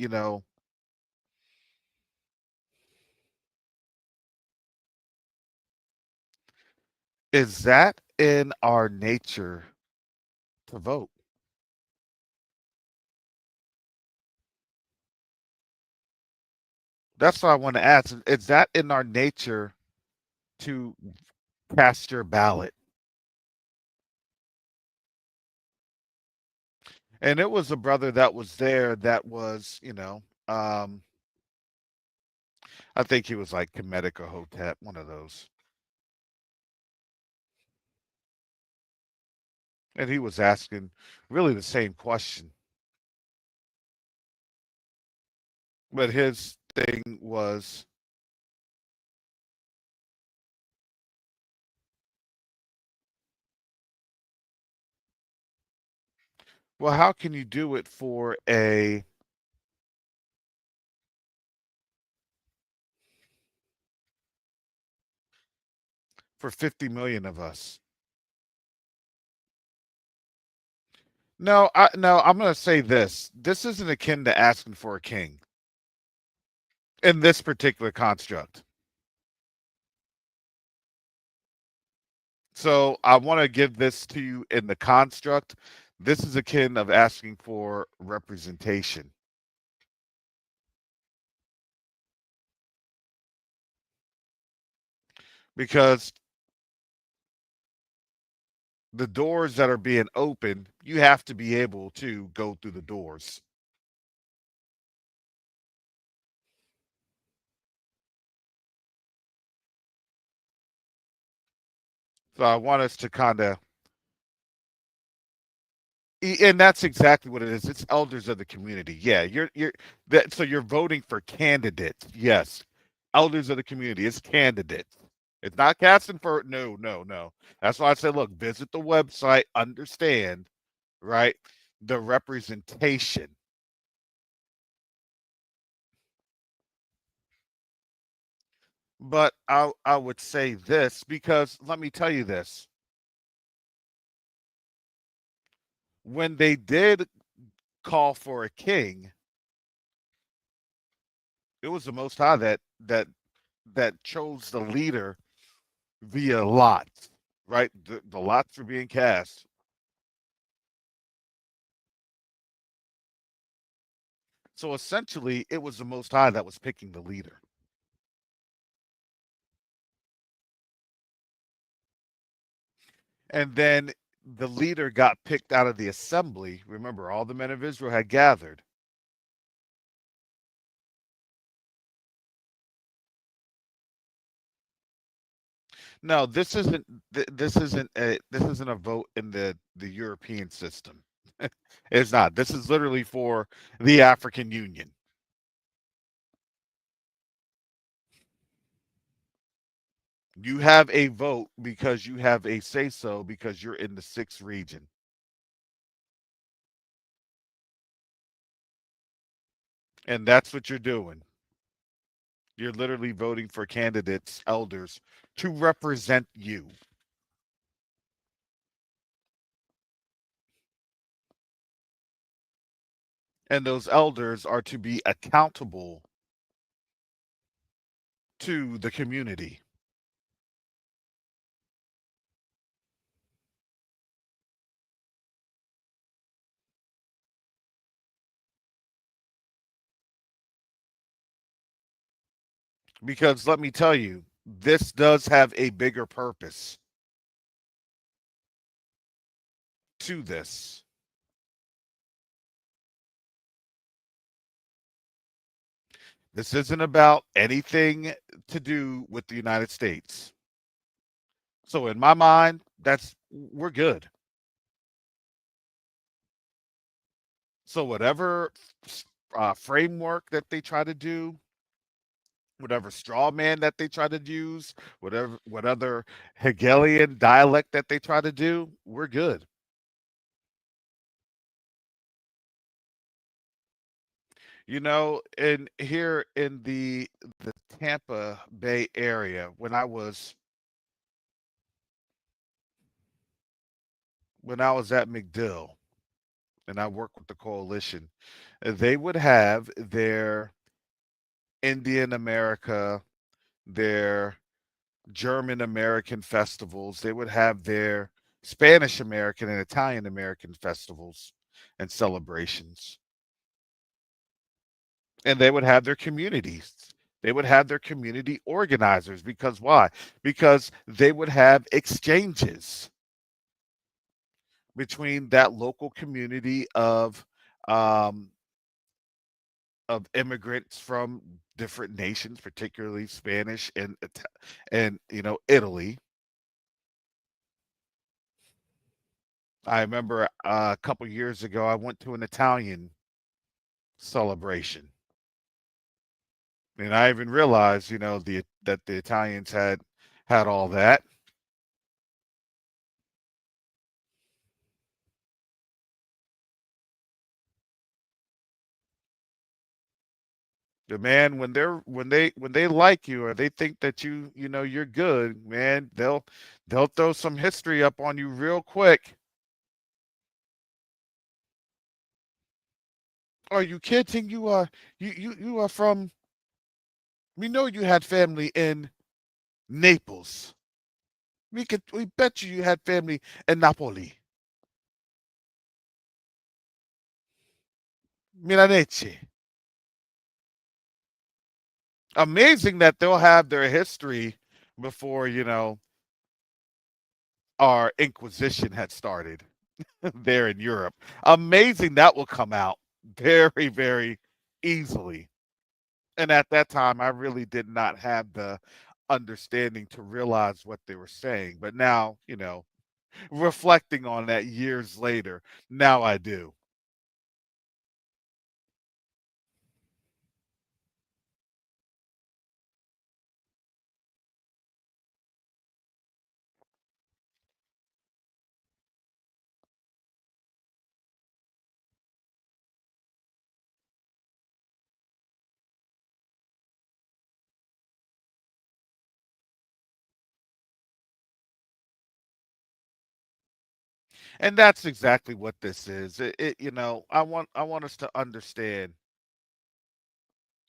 Is that in our nature to vote? That's what I want to ask. Is that in our nature to cast your ballot? And it was a brother that was there that was, I think he was like Kemetic or Hotep, one of those. And he was asking really the same question. But his thing was, well, how can you do it for 50 million of us? No, I'm going to say this. This isn't akin to asking for a king in this particular construct. So I want to give this to you in the construct. This is akin of asking for representation because the doors that are being opened, you have to be able to go through the doors. So I want us to kind of, and that's exactly what it is. It's elders of the community. Yeah, you're that. So you're voting for candidates. Yes, elders of the community. It's candidates. It's not casting for no. That's why I said, look, visit the website, understand, right, the representation. But I would say this because let me tell you this: when they did call for a king, it was the Most High that chose the leader via lots, right? The lots were being cast. So essentially, it was the Most High that was picking the leader. And then the leader got picked out of the assembly. Remember, all the men of Israel had gathered. No, this isn't a vote in the European system. It's not. This is literally for the African Union. You have a vote because you have a say so because you're in the sixth region. And that's what you're doing. You're literally voting for candidates, elders, to represent you. And those elders are to be accountable to the community because let me tell you, this does have a bigger purpose to this. This isn't about anything to do with the United States. So in my mind, that's we're good. So whatever framework that they try to do, whatever straw man that they try to use, what other Hegelian dialect that they try to do, we're good. And here in the Tampa Bay area, when I was at McDill and I worked with the coalition, they would have their Indian America, their German American festivals. They would have their Spanish American and Italian American festivals and celebrations. And they would have their communities. They would have their community organizers because why? Because they would have exchanges between that local community um, of immigrants from different nations, particularly Spanish and Italy. I remember a couple years ago I went to an Italian celebration, and I even realized that the Italians had all that. The man when they like you or they think that you're good, man, they'll throw some history up on you real quick. Are you kidding? You are from. We know you had family in Naples. We bet you had family in Napoli, Milanese. Amazing that they'll have their history before our Inquisition had started there in Europe. Amazing that will come out very, very easily. And at that time, I really did not have the understanding to realize what they were saying. But now, reflecting on that years later, now I do. And that's exactly what this is. I want us to understand.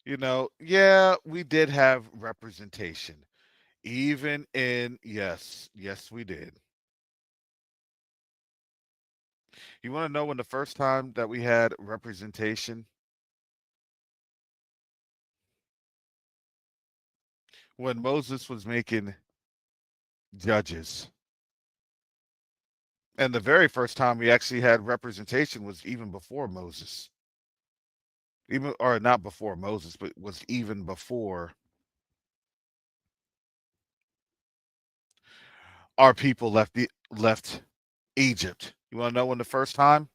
Yeah, we did have representation, even in yes, yes, we did. You want to know when the first time that we had representation? When Moses was making judges. And the very first time we actually had representation was even before Moses. Even or not before Moses, but was even before our people left Egypt. You want to know when the first time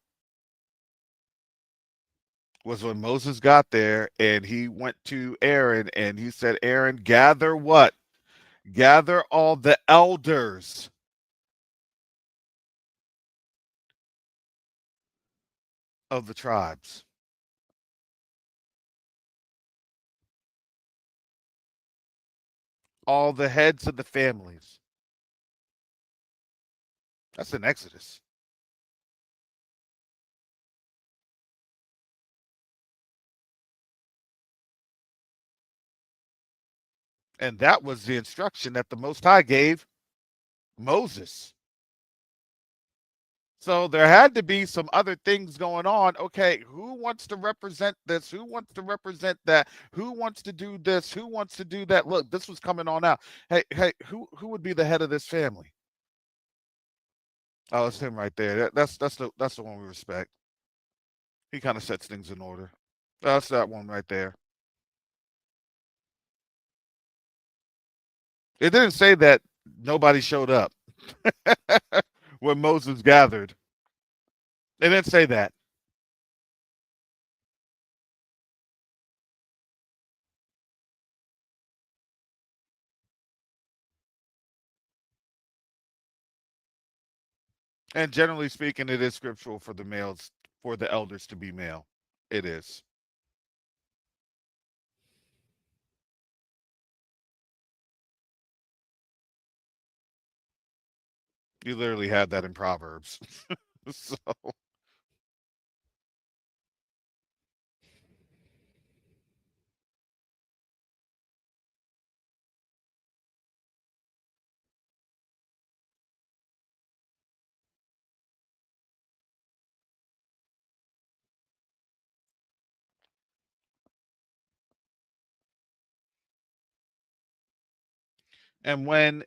was? When Moses got there and he went to Aaron and he said, Aaron, gather what? Gather all the elders of the tribes, all the heads of the families. That's in Exodus. And that was the instruction that the Most High gave Moses. So there had to be some other things going on. Okay, who wants to represent this? Who wants to represent that? Who wants to do this? Who wants to do that? Look, this was coming on out. Hey, who would be the head of this family? Oh, it's him right there. That's the one we respect. He kind of sets things in order. That's that one right there. It didn't say that nobody showed up when Moses gathered. It didn't say that. And generally speaking, it is scriptural for the males, for the elders to be male. It is. You literally have that in Proverbs. So, And when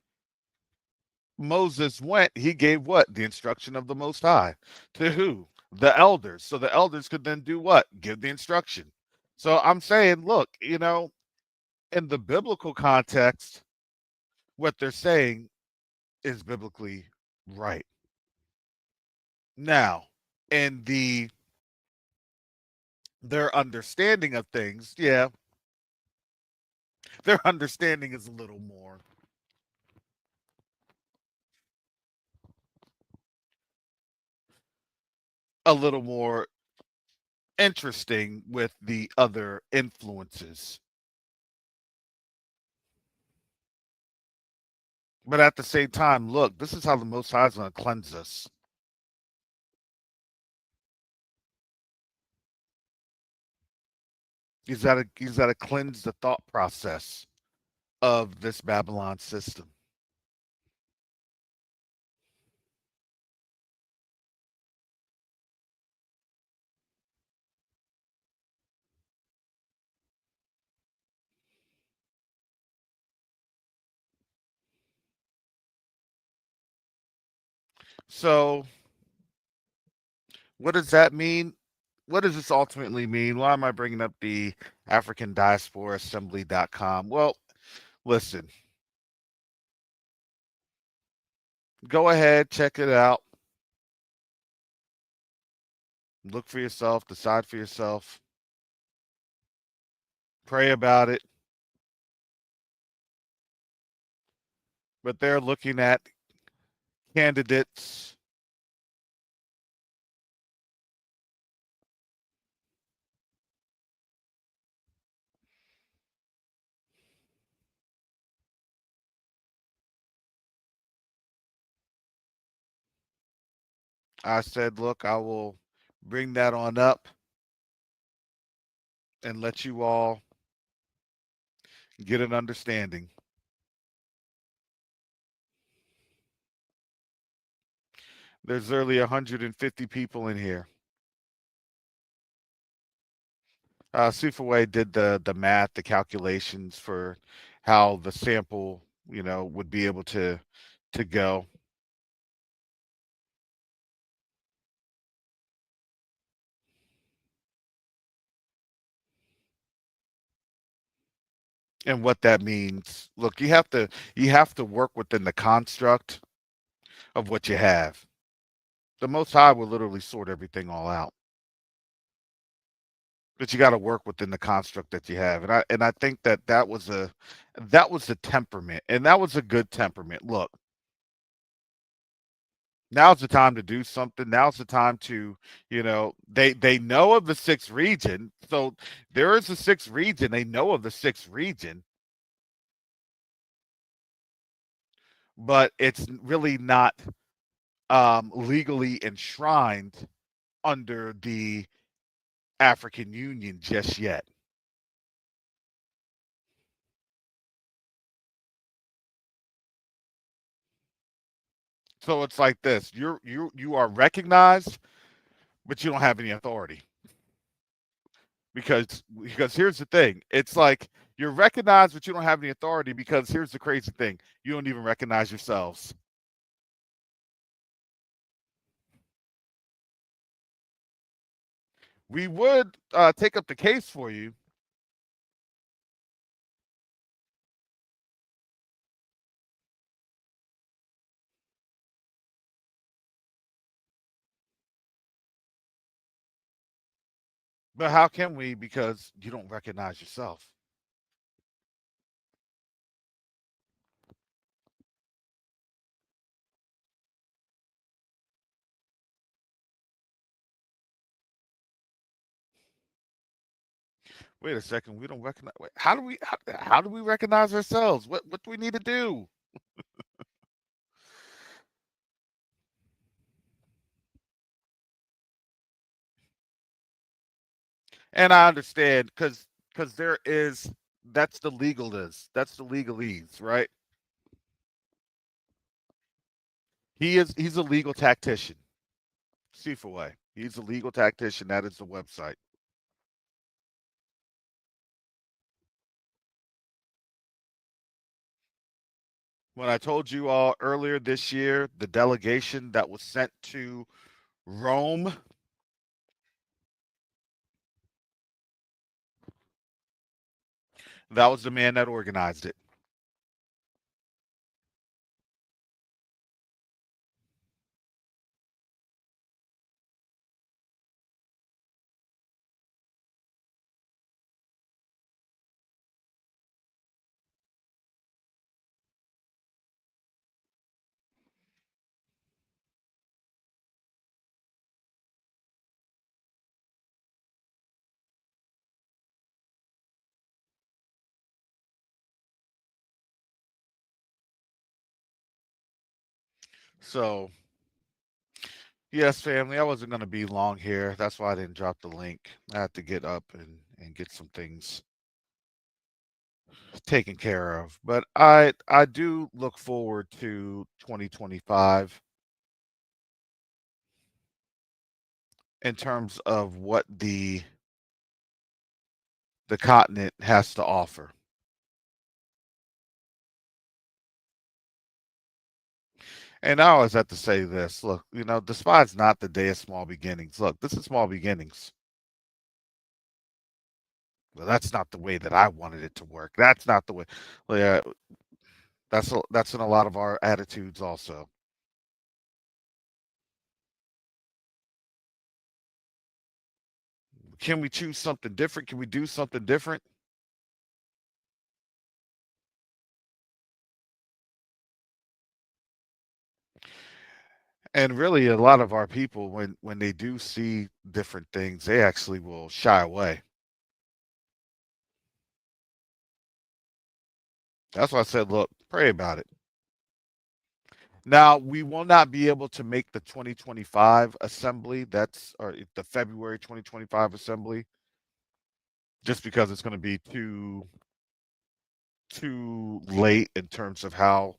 Moses went, he gave what? The instruction of the Most High. To who? The elders. So the elders could then do what? Give the instruction. So I'm saying, look, in the biblical context, what they're saying is biblically right. Now, in their understanding of things, yeah, their understanding is a little more interesting with the other influences. But at the same time, look, this is how the Most High is going to cleanse us. He's got to cleanse the thought process of this Babylon system. So, what does that mean? What does this ultimately mean? Why am I bringing up the African Diaspora Assembly.com? Well, listen, go ahead, check it out, look for yourself, decide for yourself, pray about it. But they're looking at candidates. I said, look, I will bring that on up and let you all get an understanding. There's nearly 150 people in here. Sufaway did the math, the calculations for how the sample, would be able to go, and what that means. Look, you have to work within the construct of what you have. The Most High will literally sort everything all out, but you got to work within the construct that you have. And I think that was a temperament, and that was a good temperament. Look, now's the time to do something. Now's the time to, they know of the sixth region. So there is a sixth region. They know of the sixth region, but it's really not legally enshrined under the African Union just yet. So it's like this: you are recognized, but you don't have any authority. Because here's the thing: it's like you're recognized, but you don't have any authority. Because here's the crazy thing: you don't even recognize yourselves. We would take up the case for you, but how can we? Because you don't recognize yourself. Wait a second, we don't recognize. Wait, how do we recognize ourselves? What do we need to do? And I understand because there is that's the legalese, right? He's a legal tactician. Away. He's a legal tactician. That is the website. When I told you all earlier this year, the delegation that was sent to Rome, that was the man that organized it. So, yes, family, I wasn't going to be long here. That's why I didn't drop the link. I had to get up and get some things taken care of. But I do look forward to 2025 in terms of what the continent has to offer. And I always have to say this, look, despise not the day of small beginnings. Look, this is small beginnings. Well, that's not the way that I wanted it to work. That's not the way. Yeah, that's in a lot of our attitudes also. Can we choose something different? Can we do something different? And really, a lot of our people, when they do see different things, they actually will shy away. That's why I said, look, pray about it. Now, we will not be able to make the 2025 assembly. That's or the February 2025 assembly, just because it's going to be too late in terms of how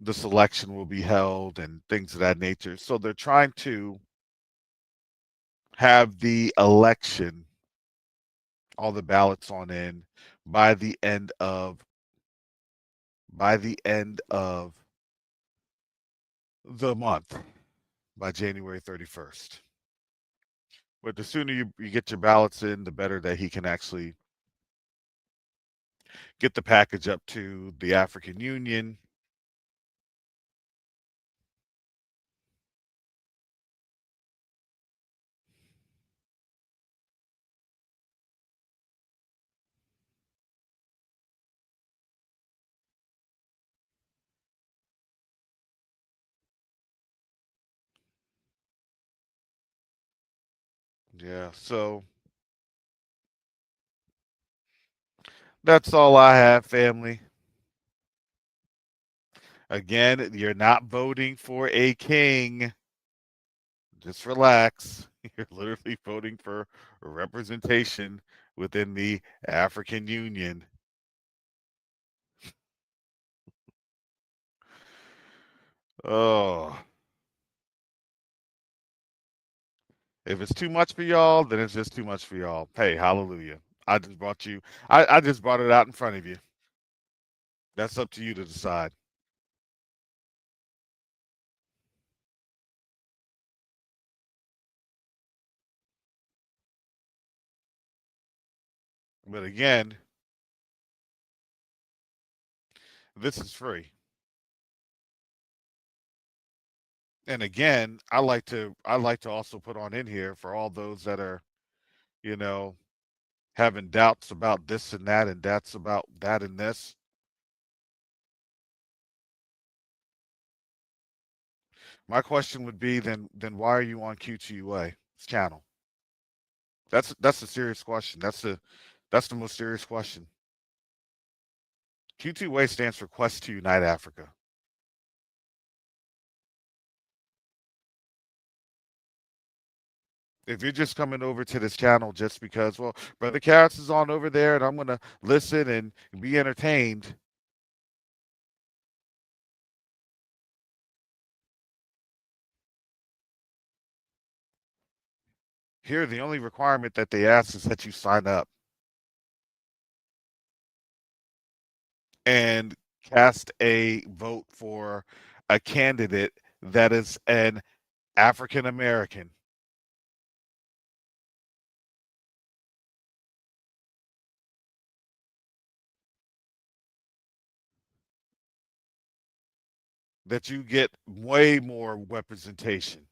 the selection will be held and things of that nature. So they're trying to have the election, all the ballots on in by the end of by the end of the month, by January 31st. But the sooner you get your ballots in, the better that he can actually get the package up to the African Union. Yeah, so that's all I have, family. Again, you're not voting for a king. Just relax. You're literally voting for representation within the African Union. Oh, if it's too much for y'all, then it's just too much for y'all. Hey, hallelujah. I just brought you, I just brought it out in front of you. That's up to you to decide. But again, this is free. And again, I like to also put on in here for all those that are, you know, having doubts about this and that and doubts about that and this. My question would be then why are you on Q2UA channel? That's a serious question. That's the most serious question. Q2UA stands for Quest to Unite Africa. If you're just coming over to this channel just because, well, Brother Carrots is on over there and I'm gonna listen and be entertained, here the only requirement that they ask is that you sign up. And cast a vote for a candidate that is an African American, that you get way more representation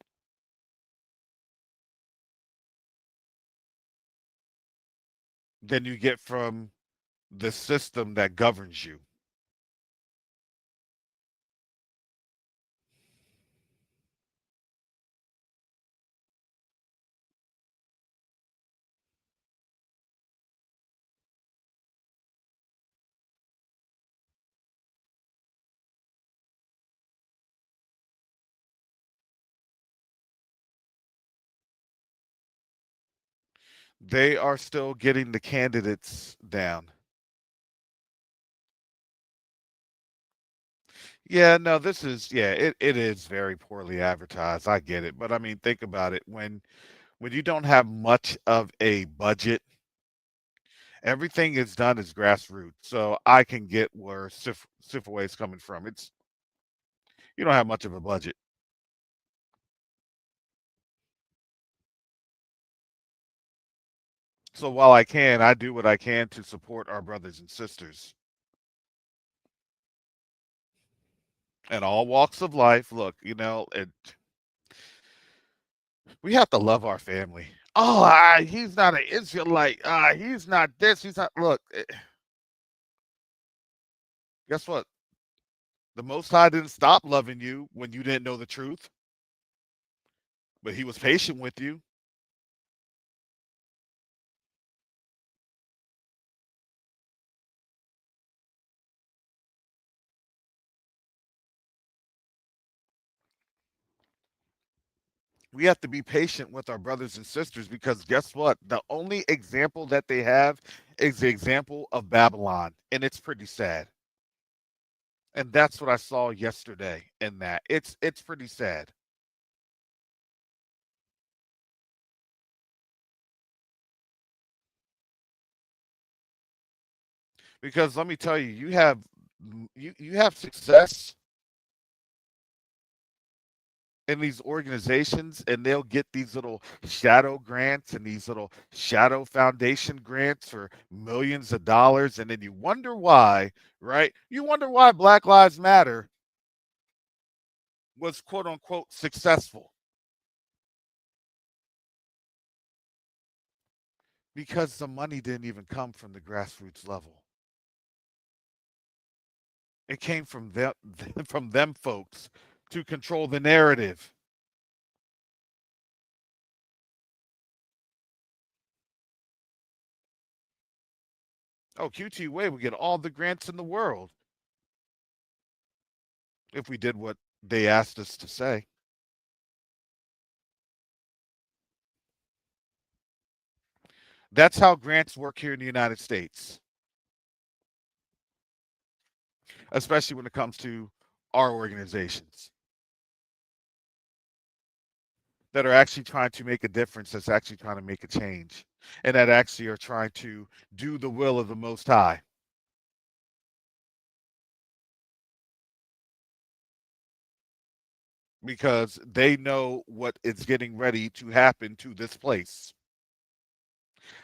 than you get from the system that governs you. They are still getting the candidates down. Yeah, no, this is yeah, it is very poorly advertised. I get it. But I mean, think about it. When you don't have much of a budget, everything is done as grassroots. So I can get where Sifaway is coming from. It's you don't have much of a budget. So while I can, I do what I can to support our brothers and sisters in all walks of life. Look, we have to love our family. Oh, he's not an Israelite. He's not this. He's not. Look, guess what? The Most High didn't stop loving you when you didn't know the truth, but He was patient with you. We have to be patient with our brothers and sisters because guess what? The only example that they have is the example of Babylon, and it's pretty sad. And that's what I saw yesterday in that. It's pretty sad. Because let me tell you, you have success in these organizations and they'll get these little shadow grants and these little shadow foundation grants for millions of dollars and then you wonder why, right? You wonder why Black Lives Matter was quote unquote successful because the money didn't even come from the grassroots level. It came from them from them folks to control the narrative. Oh, Q2UA would get all the grants in the world if we did what they asked us to say. That's how grants work here in the United States, especially when it comes to our organizations that are actually trying to make a difference, that's actually trying to make a change, and that actually are trying to do the will of the Most High because they know what is getting ready to happen to this place.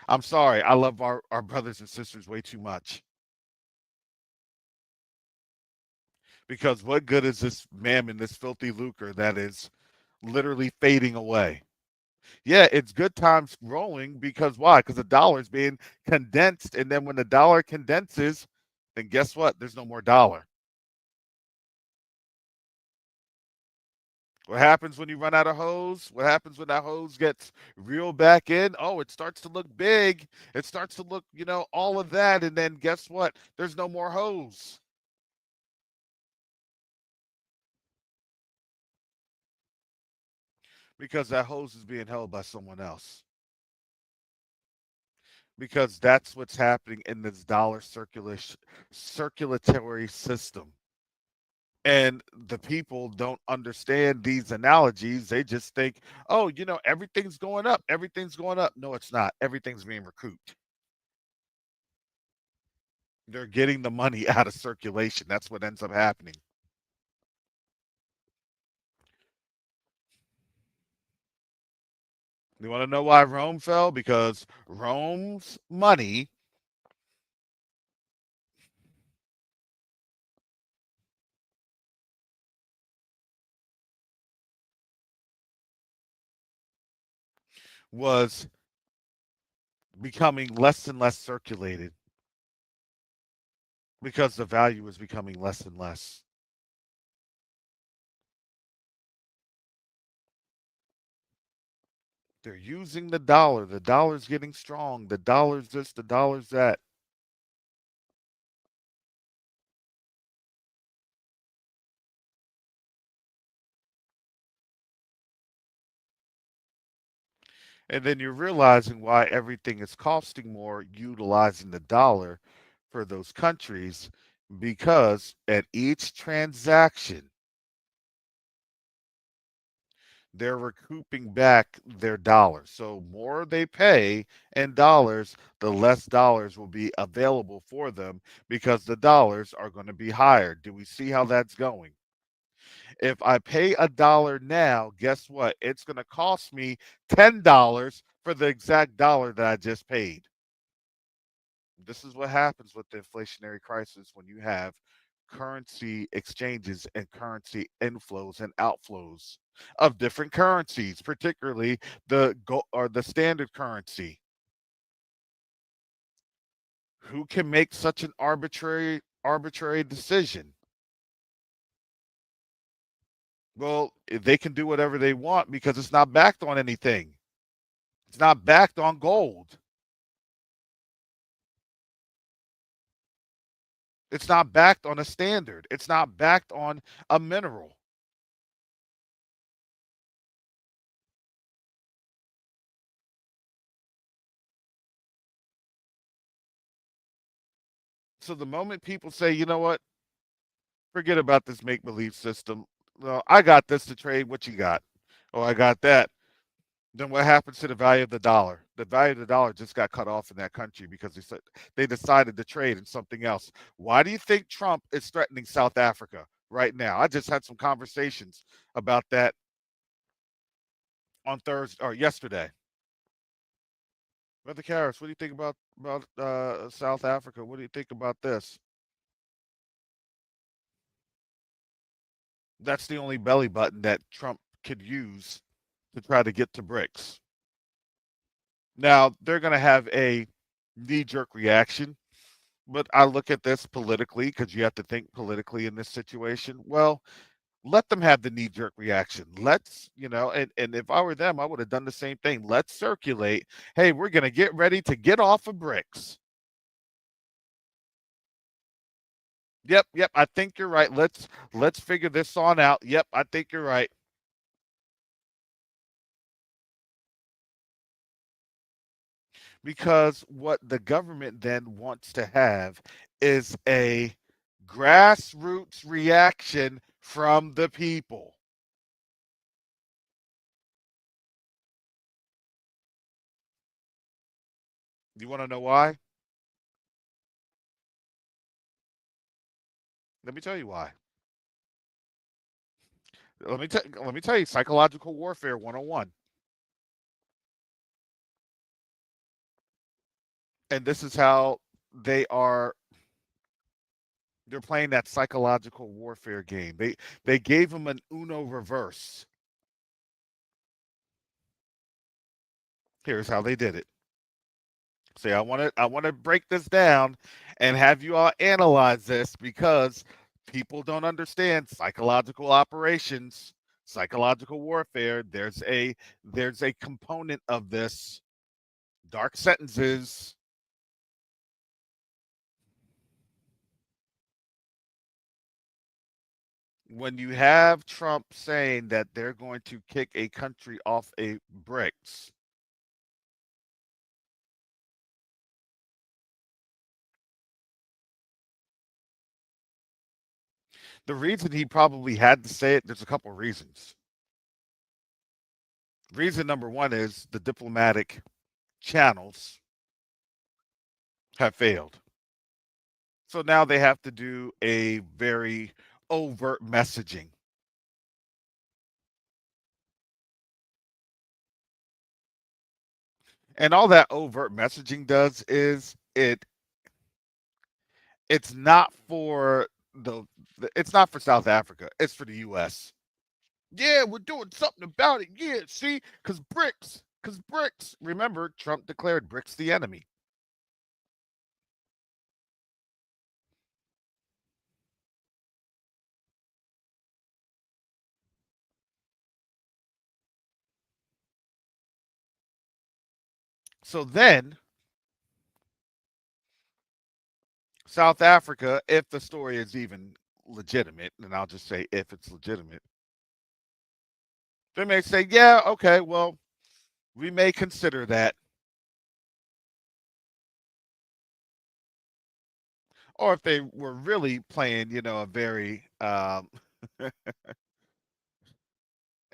I'm sorry, I love our brothers and sisters way too much because what good is this mammon, this filthy lucre that is literally fading away? Yeah, it's good times rolling because why? Because the dollar is being condensed, and then when the dollar condenses, then guess what? There's no more dollar. What happens when you run out of hose? What happens when that hose gets reeled back in? Oh, it starts to look big. It starts to look, all of that, and then guess what? There's no more hose because that hose is being held by someone else. Because that's what's happening in this dollar circulatory system. And the people don't understand these analogies. They just think, oh, everything's going up. Everything's going up. No, it's not. Everything's being recouped. They're getting the money out of circulation. That's what ends up happening. You want to know why Rome fell? Because Rome's money was becoming less and less circulated because the value was becoming less and less. They're using the dollar. The dollar's getting strong. The dollar's this, the dollar's that. And then you're realizing why everything is costing more utilizing the dollar for those countries because at each transaction, they're recouping back their dollars. So more they pay in dollars, the less dollars will be available for them because the dollars are going to be higher. Do we see how that's going? If I pay a dollar now, guess what? It's going to cost me $10 for the exact dollar that I just paid. This is what happens with the inflationary crisis when you have currency exchanges and currency inflows and outflows of different currencies, particularly the or the standard currency. Who can make such an arbitrary decision? Well, they can do whatever they want because it's not backed on anything. It's not backed on gold. It's not backed on a standard. It's not backed on a mineral. So the moment people say, you know what, forget about this make believe system. Well, I got this to trade. What you got? Oh, I got that. Then what happens to the value of the dollar? The value of the dollar just got cut off in that country because they decided to trade in something else. Why do you think Trump is threatening South Africa right now? I just had some conversations about that on Thursday or yesterday. Brother Karras, what do you think about South Africa? What do you think about this? That's the only belly button that Trump could use to try to get to BRICS. Now, they're going to have a knee jerk reaction, but I look at this politically because you have to think politically in this situation. Well, let them have the knee jerk reaction. Let's, and if I were them, I would have done the same thing. Let's circulate. Hey, we're going to get ready to get off of BRICS. Yep, yep. I think you're right. Let's figure this on out. Yep, I think you're right. Because what the government then wants to have is a grassroots reaction from the people. You want to know why? Let me tell you why. Let me tell you psychological warfare 101. And this is how they are they're playing that psychological warfare game. They gave him an Uno reverse. Here's how they did it. Say, I want to break this down and have you all analyze this because people don't understand psychological operations, psychological warfare. There's a component of this. Dark sentences. When you have Trump saying that they're going to kick a country off a BRICS, the reason he probably had to say it, there's a couple of reasons. Reason number one is the diplomatic channels have failed. So now they have to do a very overt messaging. And all that overt messaging does is it's not for the it's not for South Africa. It's for the US. Yeah, we're doing something about it. Yeah, see? Cuz BRICS. Remember, Trump declared BRICS the enemy. So then South Africa, if the story is even legitimate, and I'll just say if it's legitimate, they may say, yeah, okay, well, we may consider that. Or if they were really playing, a very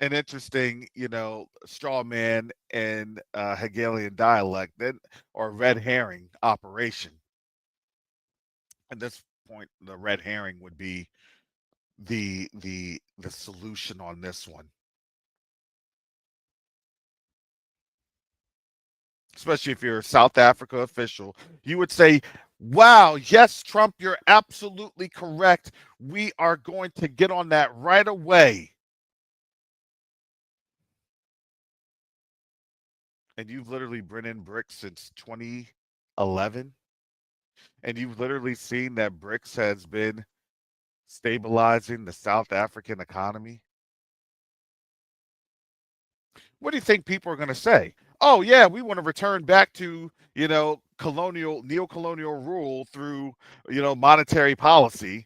an interesting, straw man and Hegelian dialect, then or red herring operation. At this point, the red herring would be the solution on this one. Especially if you're a South Africa official, you would say, wow, yes, Trump, you're absolutely correct. We are going to get on that right away. And you've literally been in BRICS since 2011. And you've literally seen that BRICS has been stabilizing the South African economy. What do you think people are going to say? Oh, yeah, we want to return back to, neo-colonial rule through, monetary policy.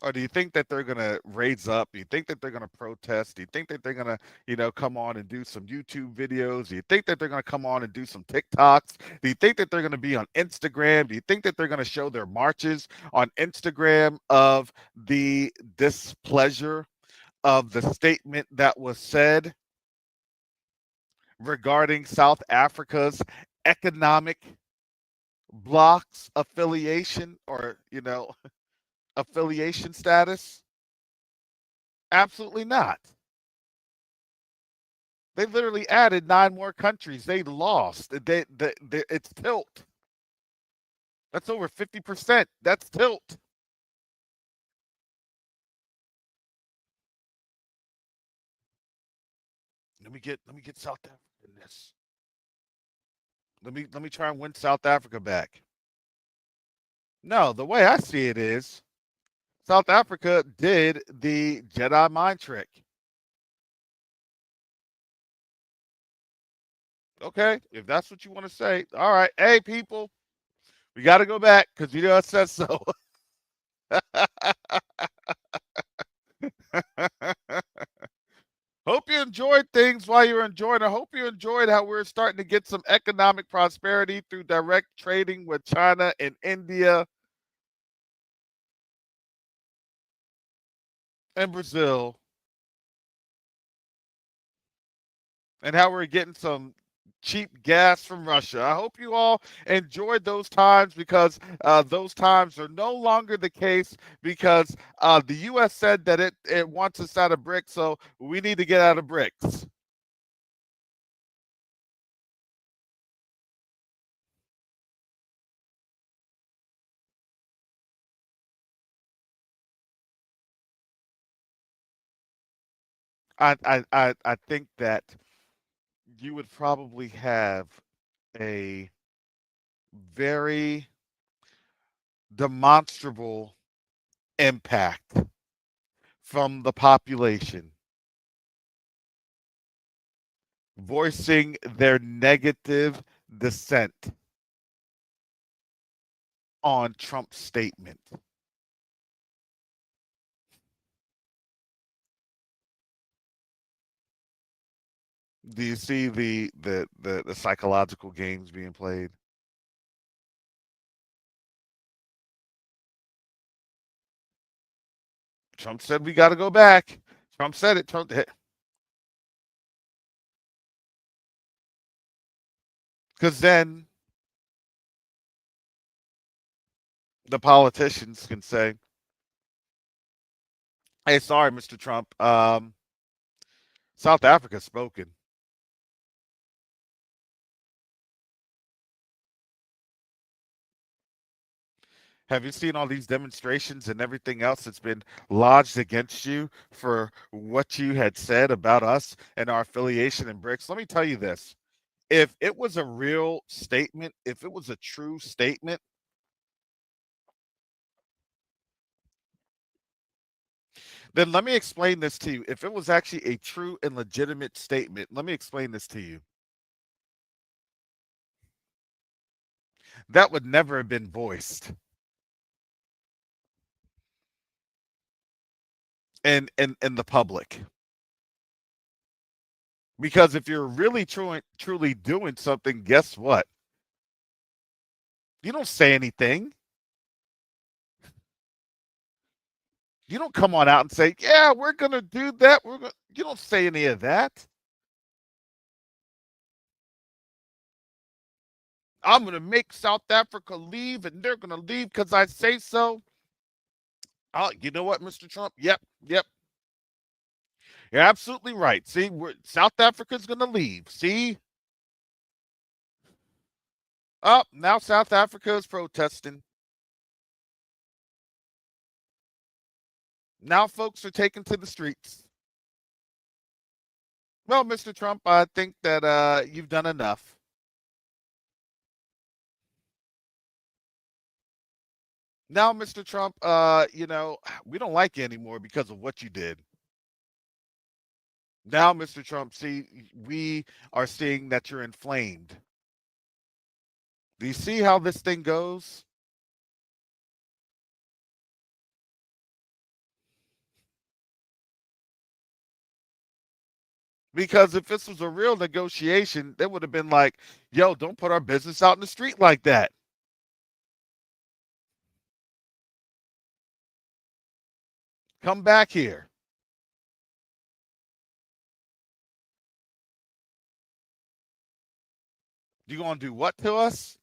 Or do you think that they're going to raise up? Do you think that they're going to protest? Do you think that they're going to, come on and do some YouTube videos? Do you think that they're going to come on and do some TikToks? Do you think that they're going to be on Instagram? Do you think that they're going to show their marches on Instagram of the displeasure of the statement that was said regarding South Africa's economic bloc's affiliation or, affiliation status? Absolutely not. They literally added 9 more countries. They lost. It's tilt. That's over 50%. That's tilt. Let me get South Africa in this. Let me try and win South Africa back. No, the way I see it is South Africa did the Jedi mind trick. Okay, if that's what you want to say. All right. Hey people, we got to go back because it says so. Hope you enjoyed things while you're enjoying. I hope you enjoyed how we're starting to get some economic prosperity through direct trading with China and India and Brazil, and how we're getting some cheap gas from Russia. I hope you all enjoyed those times because those times are no longer the case because the U.S. said that it wants us out of BRICS, so we need to get out of BRICS. I think that you would probably have a very demonstrable impact from the population voicing their negative dissent on Trump's statement. Do you see the psychological games being played? Trump said we got to go back. Trump said it. Trump, because then The politicians can say, "Hey, sorry, Mr. Trump. South Africa's spoken." Have you seen all these demonstrations and everything else that's been lodged against you for what you had said about us and our affiliation in BRICS? Let me tell you this. If it was a real statement, if it was a true statement, then let me explain this to you. If it was actually a true and legitimate statement, let me explain this to you. That would never have been voiced in the public. Because if you're really truly doing something, guess what? You don't say anything. You don't come on out and say, "Yeah, we're gonna do that." You don't say any of that. I'm gonna make South Africa leave, and they're gonna leave because I say so. Oh, you know what, Mr. Trump? Yep, yep. You're absolutely right. See, South Africa's gonna leave. See, oh, now South Africa is protesting. Now folks are taking to the streets. Well, Mr. Trump, I think that you've done enough. Now, Mr. Trump, we don't like you anymore because of what you did. Now, Mr. Trump, see, we are seeing that you're inflamed. Do you see how this thing goes? Because if this was a real negotiation, they would have been like, yo, don't put our business out in the street like that. Come back here. You gonna do what to us?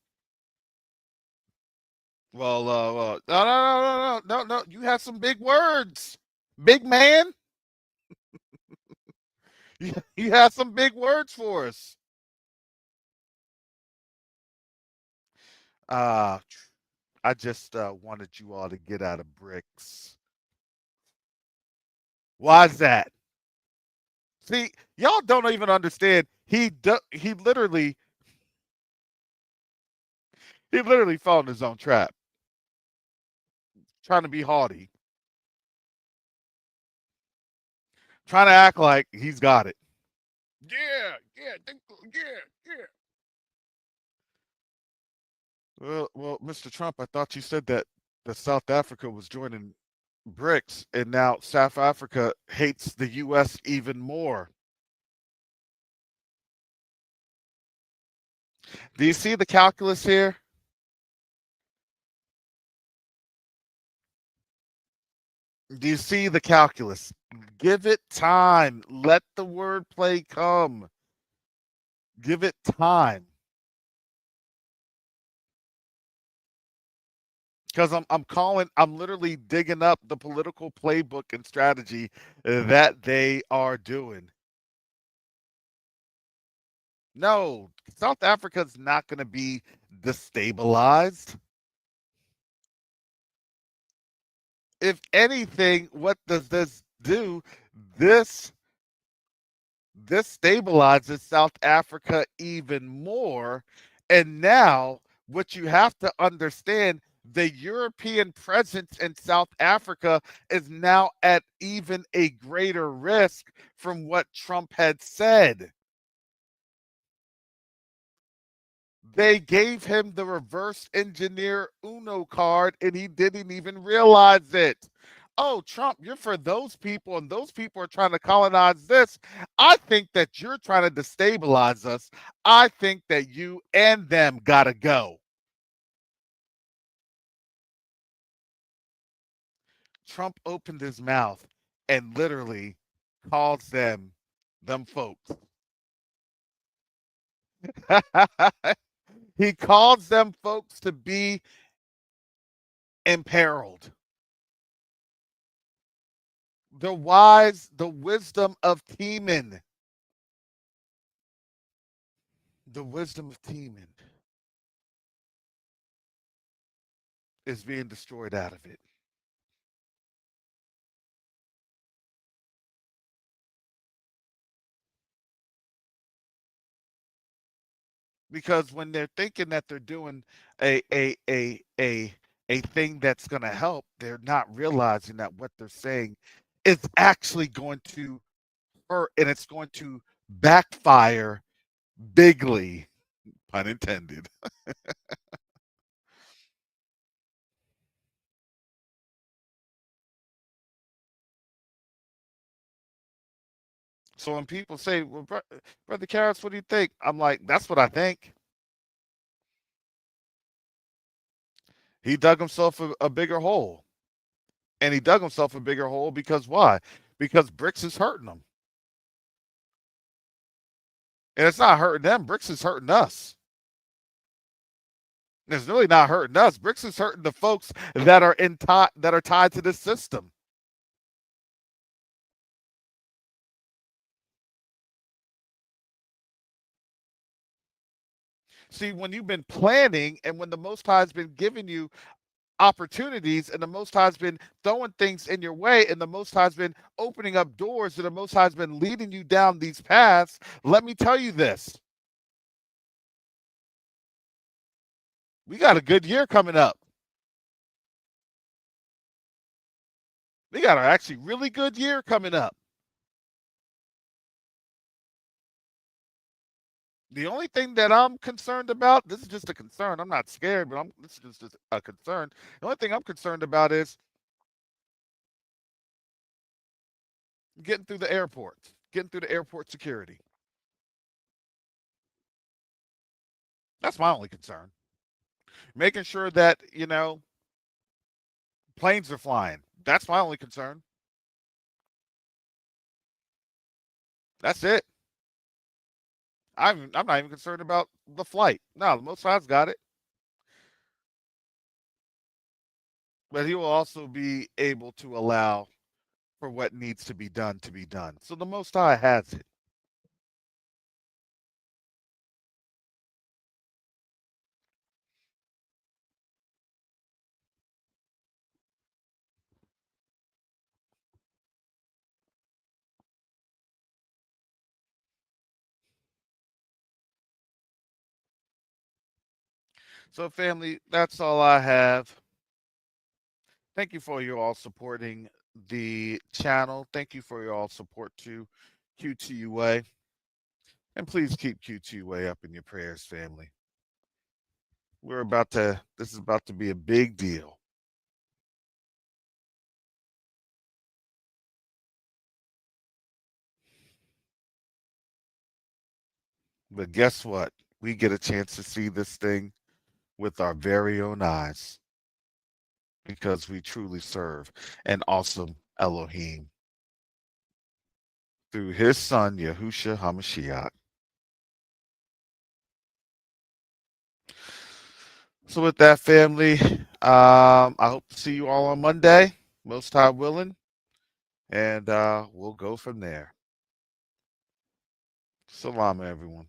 Well, no, no, no, no, no, no, no. You have some big words, big man. You have some big words for us. Uh, I just wanted you all to get out of bricks. Why is that? See, y'all don't even understand. He literally fell in his own trap, trying to be haughty, trying to act like he's got it. Yeah, yeah, yeah, yeah. Well, Mr. Trump, I thought you said that South Africa was joining BRICS, and now South Africa hates the U.S. even more. Do you see the calculus here? Do you see the calculus? Give it time. Let the wordplay come. Give it time. Because I'm literally digging up the political playbook and strategy that they are doing. No, South Africa's not going to be destabilized. If anything, what does this do? This this stabilizes South Africa even more. And now, what you have to understand, the European presence in South Africa is now at even a greater risk from what Trump had said. They gave him the reverse engineer Uno card and he didn't even realize it. Oh, Trump, you're for those people, and those people are trying to colonize this. I think that you're trying to destabilize us. I think that you and them got to go. Trump opened his mouth and literally calls them folks. He calls them folks to be imperiled. The wisdom of Teman. The wisdom of Teman is being destroyed out of it. Because when they're thinking that they're doing a thing that's going to help, they're not realizing that what they're saying is actually going to hurt and it's going to backfire bigly, pun intended. So when people say, "Well, brother Karras, what do you think?" I'm like, "That's what I think." He dug himself a bigger hole, and he dug himself a bigger hole because why? Because bricks is hurting them, and it's not hurting them. Bricks is hurting us. It's really not hurting us. Bricks is hurting the folks that are that are tied to this system. See, when you've been planning and when the Most High has been giving you opportunities and the Most High has been throwing things in your way and the Most High has been opening up doors and the Most High has been leading you down these paths, let me tell you this. We got a good year coming up. We got an actually really good year coming up. The only thing that I'm concerned about, this is just a concern. I'm not scared, but this is just a concern. The only thing I'm concerned about is getting through the airport, getting through the airport security. That's my only concern. Making sure that, planes are flying. That's my only concern. That's it. I'm not even concerned about the flight. No, the Most High's got it. But he will also be able to allow for what needs to be done to be done. So the Most High has it. So, family, that's all I have. Thank you for you all supporting the channel. Thank you for your all support to Q2UA. And please keep Q2UA up in your prayers, family. This is about to be a big deal. But guess what? We get a chance to see this thing with our very own eyes because we truly serve an awesome Elohim through his son, Yahusha HaMashiach. So with that, family, I hope to see you all on Monday, most high willing, and we'll go from there. Salam, everyone.